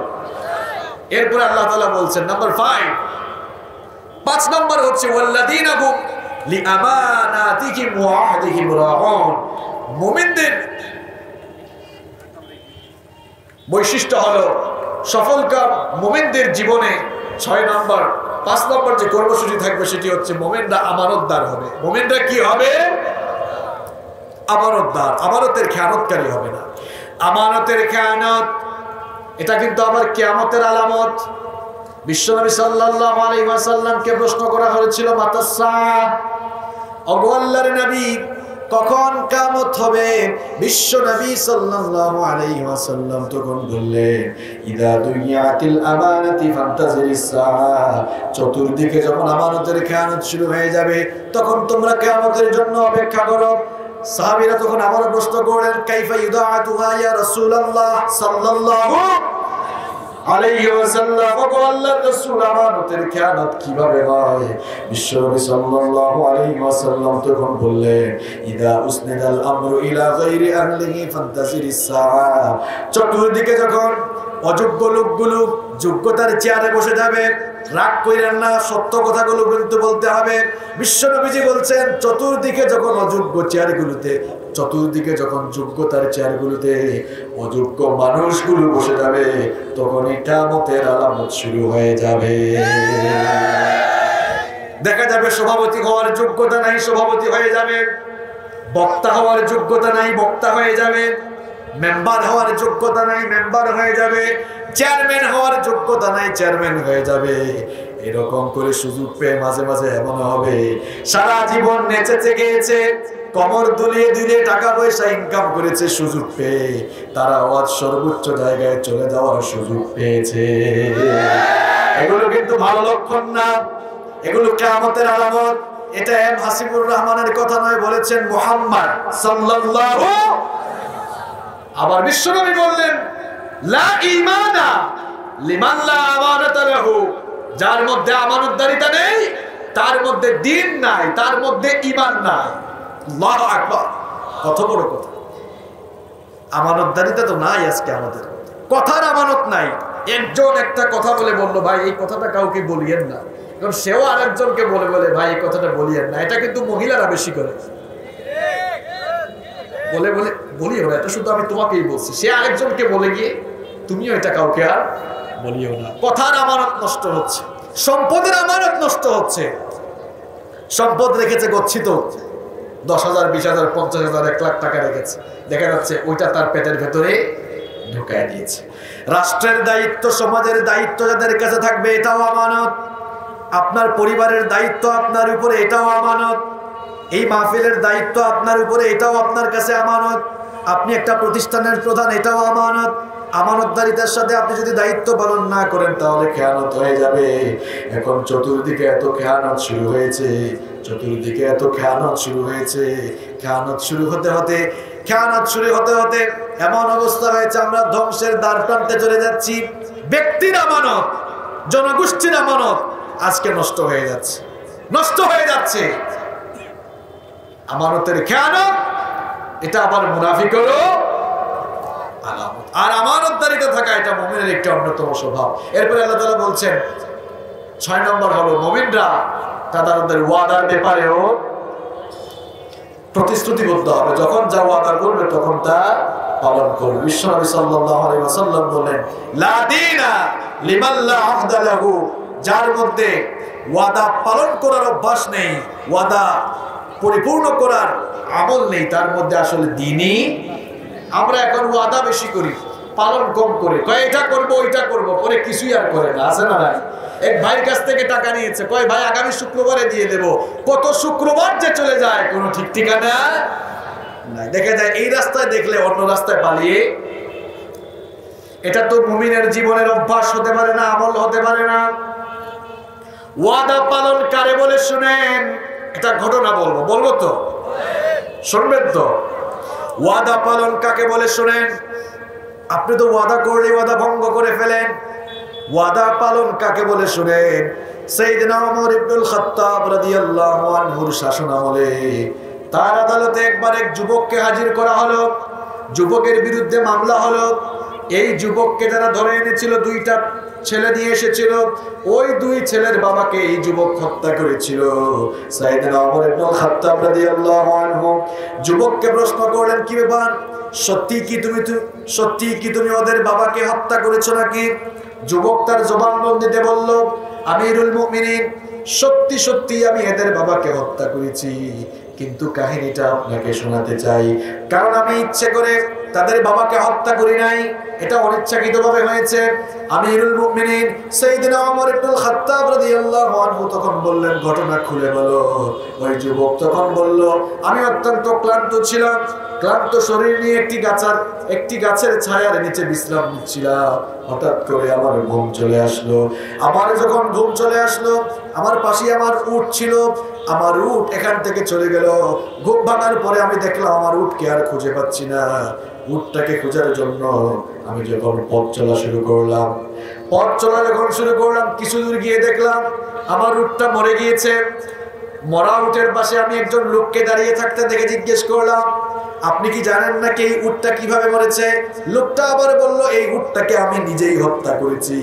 এরপরে আল্লাহ তাআলা বলছেন নাম্বার 5 নম্বর হচ্ছে ওয়াল্লাযীনা হুম লিআমানাতিহিম ওয়া আহদিহিম রাউন। মুমিনদের বৈশিষ্ট্য হলো সফলকাম মুমিনদের জীবনে 5 নম্বর যে কর্মসূচি থাকবে সেটি হচ্ছে মুমিনরা আমানতদার হবে। মুমিনরা কি হবে? আমানতদার। আমানতের খেয়ানতকারী হবে না। আমানতের খেয়ানত, এটা কিন্তু আবার কিয়ামতের আলামত। বিশ্বনবী সাল্লাল্লাহু আলাইহি ওয়াসাল্লামকে প্রশ্ন করা হয়েছিল, মাতাসসা, ওগো আল্লাহর নবী, কখন কিয়ামত হবে? বিশ্বনবী সাল্লাল্লাহু আলাইহি ওয়াসাল্লাম তখন বললেন, ইদা দুইয়াতিল আমানাতি ফান্তাজিরিস সাআ। চতুর্দিকে যখন আমানতের খেয়ানত শুরু হয়ে যাবে তখন তোমরা কিয়ামতের জন্য অপেক্ষা করো। সাহাবীরা তখন আবার প্রশ্ন করলেন, কাইফা ইউদাআতুহা ইয়া রাসূলুল্লাহ সাল্লাল্লাহু আলাইহি ওয়াসাল্লাম, ওগো আল্লাহর রাসূল, আমানতের খেয়ানত কিভাবে হয়? বিশ্বনবী সাল্লাল্লাহু আলাইহি ওয়াসাল্লাম তখন বললেন, ইদা উসনিদাল আমরু ইলা গায়রি আহলিহি ফান্তাজিরিস সাআ। চতুর্দিকে যখন অযোগ্য লোকগুলো যোগ্যতার চেয়ারে বসে যাবে, রাগ কইরেন না, সত্য কথাগুলো কিন্তু বলতে হবে। বিশ্বনবীজি বলছেন, চতুর্দিকে যখন যোগ্যতার চেয়ারগুলোতে অযোগ্য মানুষগুলো বসে যাবে তখনই কিয়ামতের আলামত শুরু হয়ে যাবে। দেখা যাবে সভাপতি হওয়ার যোগ্যতা নাই, সভাপতি হয়ে যাবে। বক্তা হওয়ার যোগ্যতা নাই, বক্তা হয়ে যাবে। মেম্বার হওয়ার যোগ্যতা নাই, মেম্বার হয়ে যাবে। চেয়ারম্যান হওয়ার যোগ্যতা নাই, চেয়ারম্যান হয়ে যাবে। এরকম করে সুযোগ পেয়ে মাঝে মাঝে এমন হবে, সারা জীবন নেচেছে গেয়েছে, কমর দুলিয়ে দুলিয়ে টাকা পয়সা ইনকাম করেছে, সুযোগ পেয়ে তারা আজ সর্বোচ্চ জায়গায় চলে যাওয়ার সুযোগ পেয়েছে। এগুলো কিন্তু ভালো লক্ষণ না, এগুলো কিয়ামতের আলামত। এটা এম হাসিবুর রহমানের কথা নয়, বলেছেন মুহাম্মদ সাল্লাল্লাহু। আবার বিশ্বনবী বললেন লা ঈমানা লিমান লা আমানাতা লাহু, যার মধ্যে আমানতদারিতা নেই তার মধ্যে দ্বীন নাই, তার মধ্যে ঈমান নাই। আল্লাহু আকবার, কত বড় কথা। আমানতদারিতা তো নাই আজকে আমাদের, কথার আমানত নাই। একজন একটা কথা বলে বললো ভাই এই কথাটা কাউকে বলিয়েন না, কারণ সেও আরেকজনকে বলে বলে ভাই এই কথাটা বলিয়েন না। এটা কিন্তু মহিলারা বেশি করে, বলে বলে বলিও না, এটা শুধু আমি তোমাকেই বলছি, সে আরেকজনকে বলে গিয়ে তুমিও এটা কাউকে আর বলিও না। কথার আমানত নষ্ট হচ্ছে, সম্পদের আমানত নষ্ট হচ্ছে। সম্পদ রেখেছে গচ্ছিত 10,000 20,000 50,000 1 লাখ টাকা রেখেছে, দেখা যাচ্ছে ওইটা তার পেটের ভেতরে ঢুকায় দিয়েছে। রাষ্ট্রের দায়িত্ব, সমাজের দায়িত্ব যাদের কাছে থাকবে এটাও আমানত। আপনার পরিবারের দায়িত্ব আপনার উপরে, এটাও আমানত। এই মাহফিলের দায়িত্ব আপনার উপরে, এটাও আপনার কাছে আমানত। আপনি একটা প্রতিষ্ঠানের প্রধান, এটাও আমানত। আমানতদারিতার সাথে আপনি যদি দায়িত্ব পালন না করেন তাহলে খেয়ানত হয়ে যাবে। এখন চতুর্দিকে এত খেয়ানত শুরু হয়েছে, চতুর্দিকে এত খেয়ানত শুরু হয়েছে। খেয়ানত শুরু হতে হতে খেয়ানত শুরু হতে হতে এমন অবস্থা হয়েছে আমরা ধ্বংসের দ্বার প্রান্তে চলে যাচ্ছি। ব্যক্তির আমানত, জনগোষ্ঠীর আমানত আজকে নষ্ট হয়ে যাচ্ছে, নষ্ট হয়ে যাচ্ছে। আমানতের খেয়ানত, এটা আবার মুনাফিকেরও আলামত। আর আমানতদারিতে থাকা এটা মুমিনের একটা অন্যতম স্বভাব। এরপরে আল্লাহ তাআলা বলছেন 6 নম্বর হলো মুমিনরা তাদের ওয়াদার ব্যাপারেও প্রতিশ্রুতিবদ্ধ হবে। যখন যা ওয়াদা করবে তখন তা পালন করবে। বিশ্বনবী সাল্লাল্লাহু আলাইহি ওয়াসাল্লাম বলেন লা দীনা লিমান লা আহদা লাহু, যার মধ্যে ওয়াদা পালন করার অভ্যাস নেই, ওয়াদা পরিপূর্ণ করার আমল নেই, তার মধ্যে আসলে দ্বীনই। আমরা এখন ওয়াদা বেশি করি, পালন কম করে, কয় এটা করবো ওইটা করবো, পরে কিছুই আর করে না। আছে না ভাই? এক ভাইয়ের কাছ থেকে টাকা নিয়েছে, কয় ভাই আগামী শুক্রবারে দিয়ে দেব। কত শুক্রবার যে চলে যায় কোনো ঠিক ঠিকানা নাই। দেখা যায় এই রাস্তায় দেখলে অন্য রাস্তায় পালিয়ে। এটা তো মুমিনের জীবনের অভ্যাস হতে পারে না, আমল হতে পারে না। ওয়াদা পালন কারে বলে শুনেন, এটা ঘটনা বলবো, বলবো তো শুনবেন তো? ওয়াদা পালন কাকে বলে শুনেন। আপনি তো ওয়াদা করলে ওয়াদা ভঙ্গ করে ফেলেন। ওয়াদা পালন কাকে বলে শুনেন। সাইয়েদনা ওমর ইবনুল খাত্তাব রাদিয়াল্লাহু আনহুর শাসনামলে তার আদালতে একবার এক যুবককে হাজির করা হলো। যুবকের বিরুদ্ধে মামলা হলো। এই যুবককে যারা ধরে এনেছিল, 2টা ছেলে নিয়ে এসেছিল, ওই 2 ছেলের বাবাকে এই যুবক হত্যা করেছিল। সাইয়েদনা ওমর ইবনুল খাত্তাব রাদিয়াল্লাহু আনহু যুবককে প্রশ্ন করলেন, কি ব্যাপার, সত্যি কি তুমি ওদের বাবাকে হত্যা করেছো নাকি? যুবক তার জবানবন্দিতে বলল, আমিরুল মুমিনিন, সত্যি সত্যি আমি এদের বাবাকে হত্যা করেছি, কিন্তু কাহিনীটা আপনাকে শোনাতে চাই। কারণ আমি ইচ্ছে করে তাদের বাবাকে হত্যা করি নাই, এটা অনিচ্ছাকৃতভাবে হয়েছে। আমিরুল মুমিনিন সাইয়েদনা ওমর ইবনুল খাত্তাব রাদিয়াল্লাহু আনহু তখন বললেন, ঘটনা খুলে বলো। ওই যুবক তখন বলল, আমি অত্যন্ত ক্লান্ত ছিলাম, ক্লান্ত শরীর নিয়ে একটি গাছের ছায়ার নিচে বিশ্রাম নিচ্ছিলাম। হঠাৎ করে আমার ঘুম চলে আসলো। আমার যখন ঘুম চলে আসলো, আমার পাশে আমার উট ছিল, আমার উট এখান থেকে চলে গেল। ঘুম ভাঙার পরে আমি দেখলাম আমার উটকে আর খুঁজে পাচ্ছি না। উটটাকে খোঁজার জন্য আমি যখন পথ চলা শুরু করলাম, কিছু দূর গিয়ে দেখলাম আমার উটটা মরে গিয়েছে। মরা উটের পাশে আমি একজন লোককে দাঁড়িয়ে থাকতে দেখে জিজ্ঞেস করলাম, আপনি কি জানেন নাকি এই উটটা কিভাবে মরেছে? লোকটা আবার বলল, এই উটটাকে আমি নিজেই হত্যা করেছি।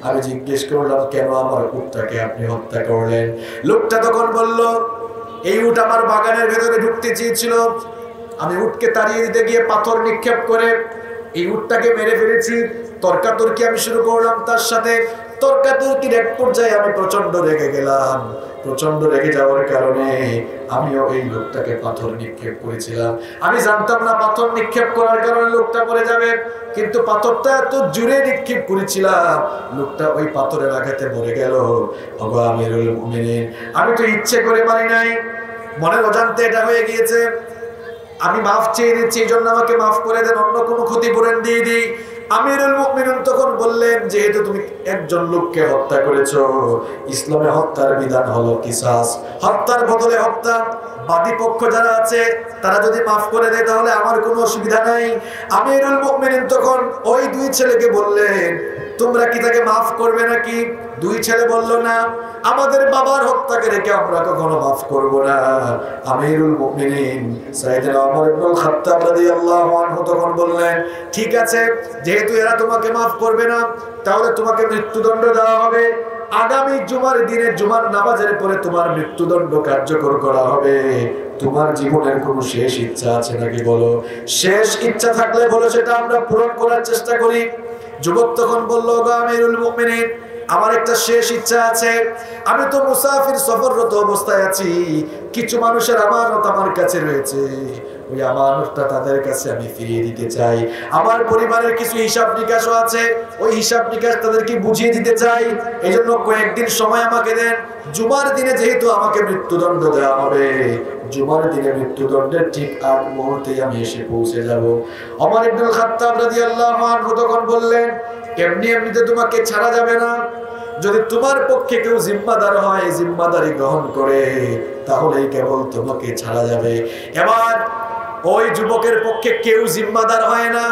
আমি জিজ্ঞেস করলাম, কেন আমার উটটাকে আপনি হত্যা করলেন? লোকটা তখন বলল, এই উট আমার বাগানের ভেতরে ঢুকতে চেয়েছিল, আমি উটকে তাড়িয়ে দিতে গিয়ে পাথর নিক্ষেপ করে এই উটটাকে মেরে ফেলেছি। তর্কাতর্কি আমি শুরু করলাম তার সাথে। তর্কাতর্কির এক পর্যায়ে আমি প্রচন্ড রেগে গেলাম। প্রচন্ড রেগে যাওয়ার কারণে আমিও এই লোকটাকে পাথর নিক্ষেপ করেছিলাম। আমি জানতাম না পাথর নিক্ষেপ করার কারণে লোকটা পড়ে যাবে, কিন্তু পাথরটা এত জোরে নিক্ষেপ করেছিলাম, লোকটা ওই পাথরের আঘাতে মরে গেল। ওগো আমিরুল মুমিনিন, আমি তো ইচ্ছে করে পারি নাই, মনের অজান্তে এটা হয়ে গিয়েছে। আমি মাফ চেয়ে নিচ্ছি, এই জন্য আমাকে মাফ করে দেন, অন্য কোনো ক্ষতিপূরণ দিয়ে দিই। আমিরুল মুমিনিন তখন বললেন, যেহেতু তুমি একজন লোককে হত্যা করেছো, ইসলামে হত্যার বিধান হলো কিসাস, হত্যার বদলে হত্যা। বাদী পক্ষ যারা আছে তারা যদি মাফ করে দেয় তাহলে আমার কোনো অসুবিধা নাই। আমিরুল মুমিনিন তখন ওই দুই ছেলেকে বললেন, তোমরা কি তাকে মাফ করবে নাকি? দুই ছেলে বলল, না, আমাদের বাবার হত্যাকে রেখে আমরা কখনো মাফ করব না। আমিরুল মুমিনিন সাইয়েদনা ওমর ইবনুল খাত্তাব রাদিয়াল্লাহু আনহু তখন বললেন, ঠিক আছে, যেহেতু এরা তোমাকে মাফ করবে না, তাহলে তোমাকে মৃত্যুদণ্ড দেওয়া হবে। আগামী জুমার দিনে জুমার নামাজের পরে তোমার মৃত্যুদণ্ড কার্যকর করা হবে। তোমার জীবনের কোনো শেষ ইচ্ছা আছে নাকি বলো? শেষ ইচ্ছা থাকলে বলো, সেটা আমরা পূরণ করার চেষ্টা করি। যুবক তখন বলল, আমিরুল মুমিনিন, আমার একটা শেষ ইচ্ছা আছে। আমি তো মুসাফির, সফররত অবস্থায় আছি, কিছু মানুষের আমানত আমার কাছে রয়েছে, ওই আমানতটা তাদের কাছে আমি ফিরিয়ে দিতে চাই। আমার পরিবারের কিছু হিসাব নিকাশও আছে, ওই হিসাব নিকাশ তাদেরকে বুঝিয়ে দিতে চাই। এই জন্য কয়েকদিন সময় আমাকে দেন। জুমার দিনে যেহেতু আমাকে মৃত্যুদণ্ড দেওয়া হবে, জুমার দিনে মৃত্যুদণ্ডের ঠিক আগ মুহূর্তে আমি এসে পৌঁছে যাব। ওমর ইবনুল খাত্তাব রাদিয়াল্লাহু আনহু তখন বললেন, এমনি এমনিতে তোমাকে ছাড়া যাবে না। যদি তোমার পক্ষে কেউ জিম্মাদার হয়, জিম্মাদারি গ্রহণ করে, তাহলেই কেবল তোমাকে ছাড়া যাবে। এবার ওই যুবকের পক্ষে কেউ জিম্মাদার হয় না,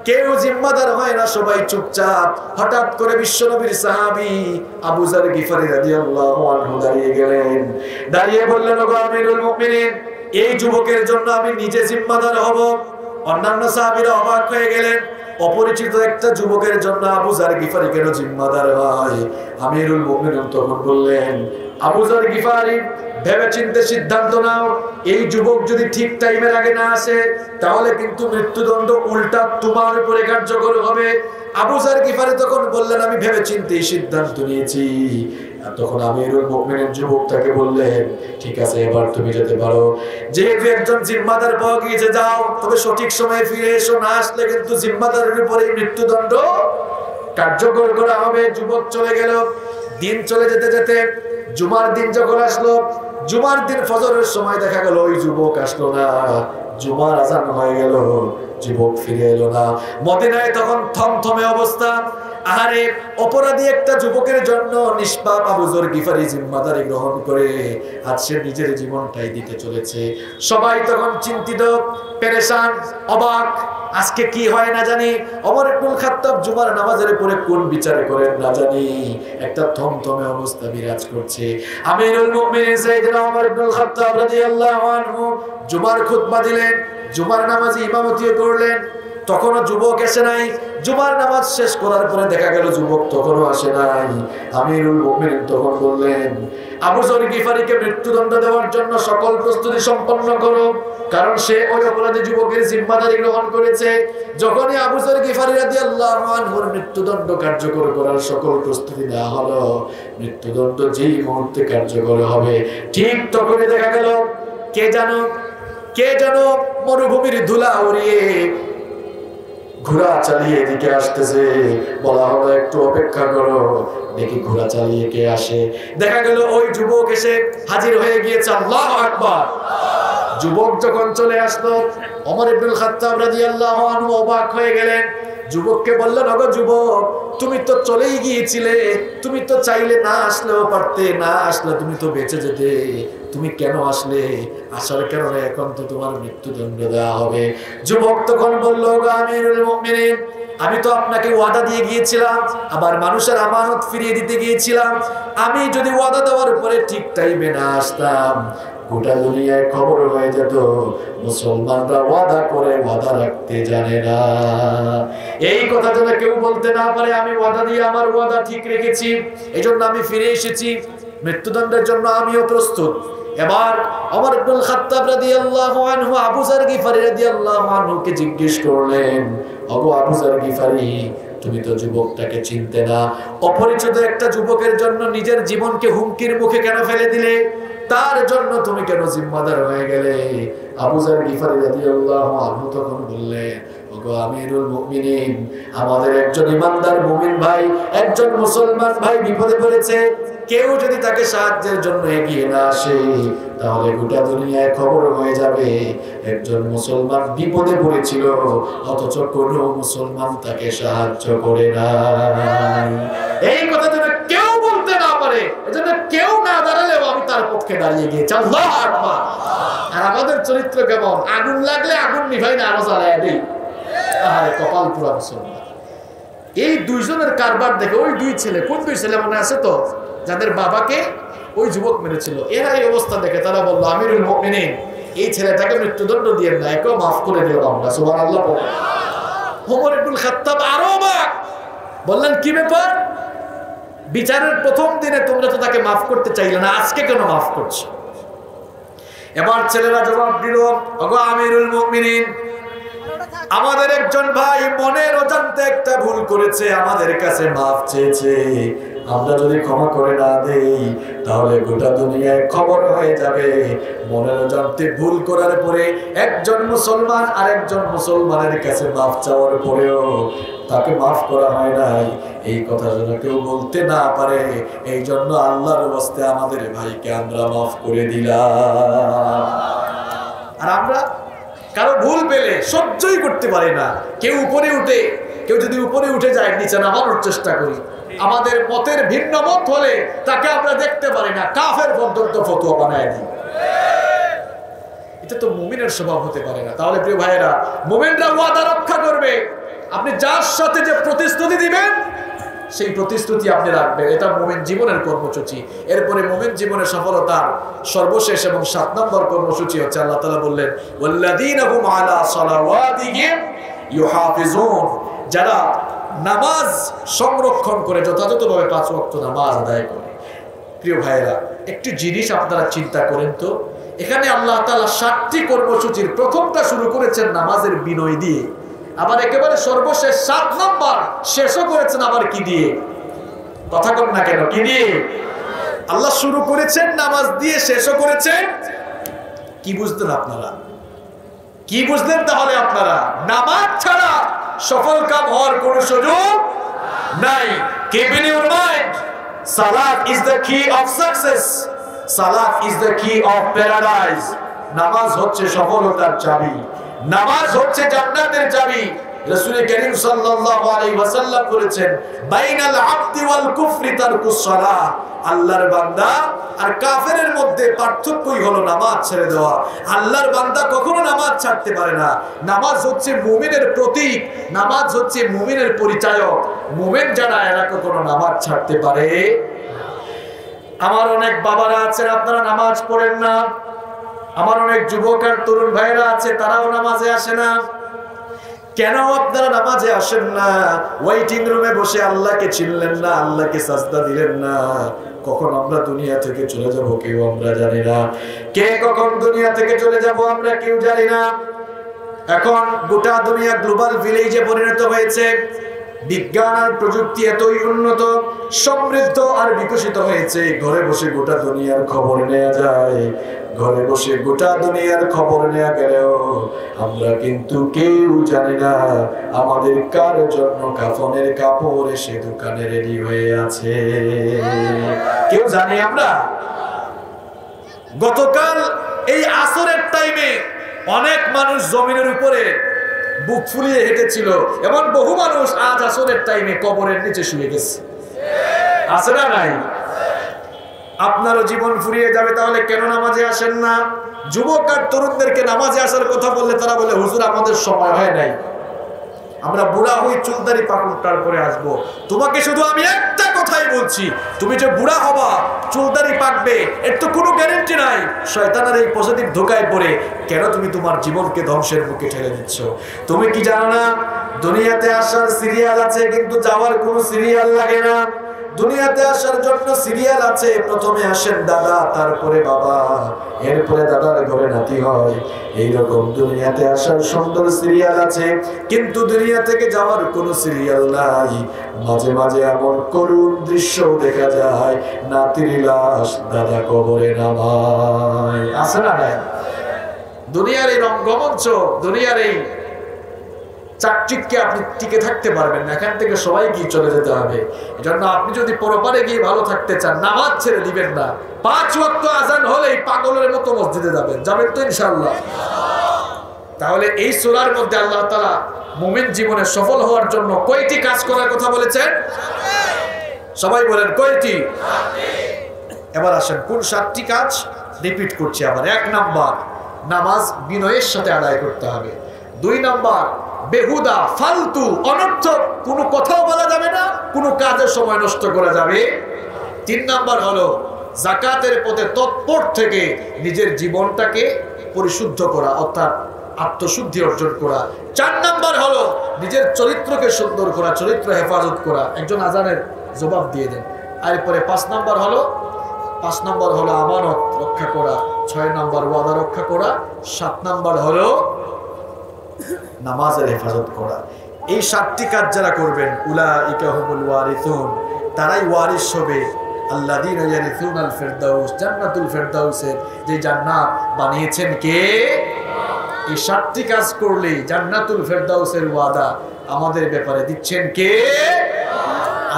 কেউ জিম্মাদার হয় না, সবাই চুপচাপ। হঠাৎ করে বিশ্বনবীর সাহাবী আবু যার গিফারী রাদিয়াল্লাহু আনহু দাঁড়িয়ে গেলেন। দাঁড়িয়ে বললেন, ওগো আমিরুল মুমিনিন, এই যুবকের জন্য আমি নিজে জিম্মাদার হব। অন্যান্য সাহাবীরা অবাক হয়ে গেলেন, অপরিচিত একটা যুবকের জন্য আবু যার গিফারী কেন জিম্মাদার হয়? আমিরুল মুমিনিন তখন বললেন, আবু যার গিফারী, ভেবেচিন্তে সিদ্ধান্ত নাও। এই যুবক যদি ঠিক টাইমের আগে না আসে, তাহলে কিন্তু মৃত্যুদণ্ড উল্টা তোমার উপরে কার্যকর হবে। আবু যার গিফারী তখন বললেন, আমি ভেবেচিন্তে সিদ্ধান্ত নিয়েছি। তখন আমিরুল মুমিনিন যুবকটাকে বললেন, ঠিক আছে, এবার তুমি যেতে পারো। যেহেতু একজন জিম্মাদার পাওয়া গিয়েছে, যাও, তবে সঠিক সময়ে ফিরে এসো। না আসলে কিন্তু জিম্মাদারের উপরে মৃত্যুদণ্ড কার্যকর করা হবে। যুবক চলে গেল। দিন চলে যেতে যেতে জুমার দিন যখন আসলো, জুমার দিন ফজরের সময় দেখা গেল ওই যুবক আসলো না। জুমার আজান হয়ে গেল, যুবক ফিরে এলো না। মদিনায় তখন থমথমে অবস্থা। আহারে, অপরাধী একটা যুবকের জন্য নিষ্পাপ আবু যর গিফারী জিম্মাদারি গ্রহণ করে আজ সে নিজের জীবনটাই দিতে চলেছে। সবাই তখন চিন্তিত, পেরেশান, অবাক। আজকে কি হয় না জানি। ওমর ইবনুল খাত্তাব জুমার নামাজের পরে কোন বিচার করেন না জানি। একটা থমথমে অবস্থা বিরাজ করছে। আমিরুল মুমিনিন সাইয়েদনা ওমর ইবনুল খাত্তাব রাদিয়াল্লাহু আনহু জুমার খুতবা দিলেন, জুমার নামাজে ইমামতিও করলেন। তখনও যুবক এসে নাই। জুমার নামাজ শেষ করার পরে দেখা গেল যুবক তখনও আসে নাই। আমিরুল মুমিনিন তখন বললেন, আবু যর গিফারীকে মৃত্যুদণ্ড দেওয়ার জন্য সকল প্রস্তুতি সম্পন্ন করো, কারণ সে ওই অপরাধী যুবকের জিম্মাদারি গ্রহণ করেছে। যখনই আবু যর গিফারী রাদিয়াল্লাহু আনহুর মৃত্যুদণ্ড কার্যকর করার সকল প্রস্তুতি নেওয়া হলো, মৃত্যুদণ্ড যেই মুহূর্তে কার্যকর হবে, ঠিক তখনই দেখা গেল কে যেন মরুভূমির ধুলা উড়িয়ে ঘোড়া চালিয়ে এদিকে আসতেছে। বলা হলো, একটু অপেক্ষা করো, দেখি ঘোড়া চালিয়ে কে আসে। দেখা গেল ওই যুবক এসে হাজির হয়ে গিয়েছে। আল্লাহু আকবার। যুবক যখন চলে আসলো, ওমর ইবনুল খাত্তাব রাদিয়াল্লাহু আনহু অবাক হয়ে গেলেন। যুবককে বললেন, ওগো যুবক, তুমি তো চলেই গিয়েছিলে, তুমি তো চাইলে না আসলেও পারতে, না আসলে তুমি তো বেঁচে যেতে, তুমি কেন আসলে? আসার কারণে এখন তো তোমার মৃত্যুদণ্ড দেওয়া হবে। যুবক তখন বলল, আমিরুল মুমিনিন, আমি তো আপনাকে ওয়াদা দিয়ে গিয়েছিলাম, আবার মানুষের আমানত ফিরিয়ে দিতে গিয়েছিলাম। আমি যদি ওয়াদা দেওয়ার পরে ঠিক টাইমে না আসতাম, গোটা দুনিয়ায় খবর হয়ে যেত মুসলমানরা ওয়াদা করে ওয়াদা রাখতে জানে না। এই কথা যেন কেউ বলতে না পারে, আমি ওয়াদা দিয়ে আমার ওয়াদা ঠিক রেখেছি, এই জন্য আমি ফিরে এসেছি। মৃত্যুদণ্ডের জন্য আমিও প্রস্তুত। এবার ওমর ইবনুল খাত্তাব রাদিয়াল্লাহু আনহু আবু যর গিফারী রাদিয়াল্লাহু আনহুকে জিজ্ঞেস করলেন, ওগো আবু যর গিফারী, তুমি তো যুবকটাকে চিনতে না, অপরিচিত একটা যুবকের জন্য নিজের জীবনকে হুমকির মুখে কেন ফেলে দিলে? তার জন্য তুমি কেন জিম্মাদার হয়ে গেলে? আবু যর গিফারী রাদিয়াল্লাহু আনহু তখন বললেন, ওগো আমিরুল মুমিনিন, আমাদের একজন ইমানদার মুমিন ভাই, একজন মুসলমান ভাই বিপদে পড়েছে, কেউ যদি তাকে সাহায্যের জন্য এগিয়ে না আসে তাহলে গোটা দুনিয়ায় খবর হয়ে যাবে একজন মুসলমান বিপদে পড়েছিল, অথচ কোনো মুসলমান তাকে সাহায্য করে না। এই কথা যেন কেউ বলতে না পারে, এজন্য কেউ না দাঁড়ালেও আমি তার পক্ষে দাঁড়িয়ে গিয়েছি। আল্লাহু আকবার। আর আমাদের চরিত্র কেমন? আগুন লাগলে আগুন নিভাই না, আরো জ্বালায় দেই। আরে কপাল পুরা মুসলমান। এই দুইজনের কারবার দেখে ওই দুই ছেলে, কোন দুই ছেলে মনে আছে তো, যাদের বাবাকে ওই যুবক মেরেছিল, এরা এই অবস্থা দেখে তারা বললো আমিরুল মুমিনিন, এই ছেলেটাকে মৃত্যুদণ্ড দিয়ে না, একেও মাফ করে দিল আমরা। সুবহানাল্লাহ। ওমর ইবনুল খাত্তাব আরো অবাক, বললেন কি ব্যাপার? বিচারের প্রথম দিনে তোমরা তো তাকে মাফ করতে চাইলে না, আজকে কেন মাফ করছো? এবার ছেলেরা জবাব দিল, ওগো আমিরুল মুমিনিন, আমাদের একজন ভাই মনের অজান্তে একটা ভুল করেছে, আমাদের কাছে মাফ চেয়েছে, আমরা যদি ক্ষমা করে না দেই তাহলে গোটা দুনিয়ায় খবর হয়ে যাবে মনের অজান্তে ভুল করার পরে একজন মুসলমান আর একজন মুসলমানের কাছে মাফ চাওয়ার পরেও তাকে মাফ করা হয় নাই, এই কথা যেন কেউ বলতে না পারে, এই জন্য আল্লাহর ওয়াস্তে আমাদের ভাইকে আমরা মাফ করে দিলাম। আর আমরা কারো ভুল পেলে সহ্যই করতে পারি না, কেউ উপরে উঠে, কেউ যদি উপরে উঠে যায় নিচে নামানোর চেষ্টা করি, আমাদের মতের ভিন্ন মত হলে তাকে আমরা দেখতে পারি না, কাফের পর্যন্ত ফতোয়া বানায় দিই। এটা তো মুমিনের স্বভাব হতে পারে না। তাহলে প্রিয় ভাইয়েরা, মুমিনরা ওয়াদা রক্ষা করবে, আপনি যার সাথে যে প্রতিশ্রুতি দিবেন সেই প্রতিশ্রুতি আপনি রাখবেন, এটা মুমিন জীবনের কর্মসূচি। এরপরে মুমিন জীবনের সফলতার সর্বশেষ এবং 7 নম্বর কর্মসূচি হচ্ছে আল্লাহ তাআলা বললেন ওয়াল্লাযীনা হুম আলা সালাওয়াতিহিম ইউহাফিজুন, যারা নামাজ সংরক্ষণ করে যথাযথভাবে 5 ওয়াক্ত নামাজ আদায় করে। প্রিয় ভাইয়েরা, একটি জিনিস আপনারা চিন্তা করেন তো, এখানে আল্লাহ তাআলা 7টি কর্মসূচির প্রথমটা শুরু করেছেন নামাজের বিনয় দিয়ে, আবার একেবারে সর্বশেষ 7 নম্বর শেষও করেছেন আবার কি দিয়ে? কথা কম না কেন, কি দিয়ে? আল্লাহ শুরু করেছেন নামাজ দিয়ে, শেষও করেছেন কি? বুঝলেন আপনারা? কি বুঝলেন তাহলে আপনারা? নামাজ ছাড়া সফল কাম হওয়ার কোনো সুযোগ নাই। Keep in your mind, salat is the key of success. Salat is the key of paradise. নামাজ হচ্ছে সফলতার চাবি, নামাজ হচ্ছে জান্নাতের চাবি। রাসূল করিম সাল্লাল্লাহু আলাইহি ওয়াসাল্লাম বলেছেন বাইনাল আবদি ওয়াল কুফরি তারকুস সালাহ, আল্লাহর বান্দা আর কাফেরের মধ্যে পার্থক্যই হলো নামাজ ছেড়ে দেওয়া। আল্লাহর বান্দা কখনো নামাজ ছাড়তে পারে না। নামাজ হচ্ছে মুমিনের প্রতীক, নামাজ হচ্ছে মুমিনের পরিচায়ক। মুমিন যারা এরা কখনো নামাজ ছাড়তে পারে। আমার অনেক বাবারা আছেন আপনারা নামাজ পড়েন না, আমার অনেক যুবক আর তরুণ ভাইরা আছে তারাও নামাজে আসে না। কেন আপনারা নামাজে আসেন না? ওয়েটিং রুমে বসে আল্লাহকে চিনলেন না, আল্লাহকে সাজদা দিলেন না। কখন আমরা দুনিয়া থেকে চলে যাব কেউ আমরা জানি না, কে কখন দুনিয়া থেকে চলে যাব আমরা কেউ জানি না। এখন গোটা দুনিয়া গ্লোবাল ভিলেজে পরিণত হয়েছে, বিজ্ঞান আর প্রযুক্তি এতই উন্নত সমৃদ্ধ আর বিকশিত হয়েছে, ঘরে বসে গোটা দুনিয়ার খবর নেওয়া যায়। ঘরে বসে গোটা দুনিয়ার খবর নেওয়া গেলেও আমরা কিন্তু কেউ জানি না আমাদের কার জন্য কাফনের কাপড় এসে দোকানে রেডি হয়ে আছে, কেউ জানি আমরা? গতকাল এই আসরের টাইমে অনেক মানুষ জমিনের উপরে বুক ফুলিয়ে হেঁটেছিল, এমন বহু মানুষ আজ আসরের টাইমে কবরের নিচে শুয়ে গেছে। আছে না নাই? আপনারও জীবন ফুরিয়ে যাবে, তাহলে কেন নামাজে আসেন না? যুবক আর তরুণদেরকে নামাজে আসার কথা বললে তারা বলে হুজুর আমাদের সময় হয় নাই, আমরা বুড়া হই, চুলদারি পাকুটার পরে আসবো। তোমাকে শুধু আমি একটা কথাই বলছি, তুমি যে বুড়া হবা, চুলদারি পাকবে, এর তো কোনো গ্যারান্টি নাই। শয়তানের এই পজিটিভ ধোকায় পড়ে কেন তুমি তোমার জীবনকে ধ্বংসের মুখে ঠেলে দিচ্ছ? তুমি কি জানো না দুনিয়াতে আসার সিরিয়াল আছে, কিন্তু যাওয়ার কোনো সিরিয়াল লাগে না। দুনিয়াতে আসার জন্য সিরিয়াল আছে, প্রথমে আসেন দাদা, তারপরে বাবা, এরপরে দাদার ঘরে নাতি হয়। এইরকম দুনিয়াতে আসার সুন্দর সিরিয়াল আছে, কিন্তু দুনিয়া থেকে যাওয়ার কোনো সিরিয়াল নাই। মাঝে মাঝে এমন করুণ দৃশ্য দেখা যায়, নাতির লাশ দাদা কবরে নামায়। আছে না নাই? দুনিয়ার এই রঙ্গমঞ্চ, দুনিয়ার এই চাকচিক্যে আপনি টিকে থাকতে পারবেন না, এখান থেকে সবাই গিয়ে চলে যেতে হবে। এজন্য আপনি যদি পরপারে গিয়ে ভালো থাকতে চান, নামাজ ছেড়ে দিবেন না। 5 ওয়াক্ত আজান হলেই পাগলের মতো মসজিদে যাবেন তো ইনশাআল্লাহ। তাহলে এই সূরার মধ্যে আল্লাহ তাআলা মুমিন জীবনে সফল হওয়ার জন্য কয়টি কাজ করার কথা বলেছেন? সবাই বলেন কয়টি? এবার আসেন কোন 7টি কাজ রিপিট করছি আবার। 1 নাম্বার, নামাজ বিনয়ের সাথে আদায় করতে হবে। 2 নাম্বার, বেহুদা ফালতু অনর্থক কোনো কথাও বলা যাবে না, কোনো কাজের সময় নষ্ট করা যাবে। 3 নাম্বার হলো যাকাতের পথে তৎপর থেকে নিজের জীবনটাকে পরিশুদ্ধ করা, অর্থাৎ আত্মশুদ্ধি অর্জন করা। 4 নাম্বার হলো নিজের চরিত্রকে সুন্দর করা, চরিত্র হেফাজত করা। একজন আজানের জবাব দিয়ে দেন। এরপরে 5 নাম্বার হলো আমানত রক্ষা করা। 6 নাম্বার ওয়াদা রক্ষা করা। 7 নাম্বার হলো নামাজের হেফাজত করা। এই 7টি কাজ যারা করবেন, উলাইকা হুমুল ওয়ারিসুন, তারাই ওয়ারিস হবে। আল্লাযীনা ইয়ারিসুনাল ফিরদাউস, জান্নাতুল ফিরদাউসের যে জান্নাত বানিয়েছেন কে? এই 7টি কাজ করলে জান্নাতুল ফিরদাউসের ওয়াদা আমাদের ব্যাপারে দিচ্ছেন কে?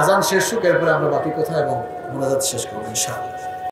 আজান শেষ হোক, এরপরে আমরা বাকি কথা এবং মুনাজাত শেষ করব ইনশাআল্লাহ।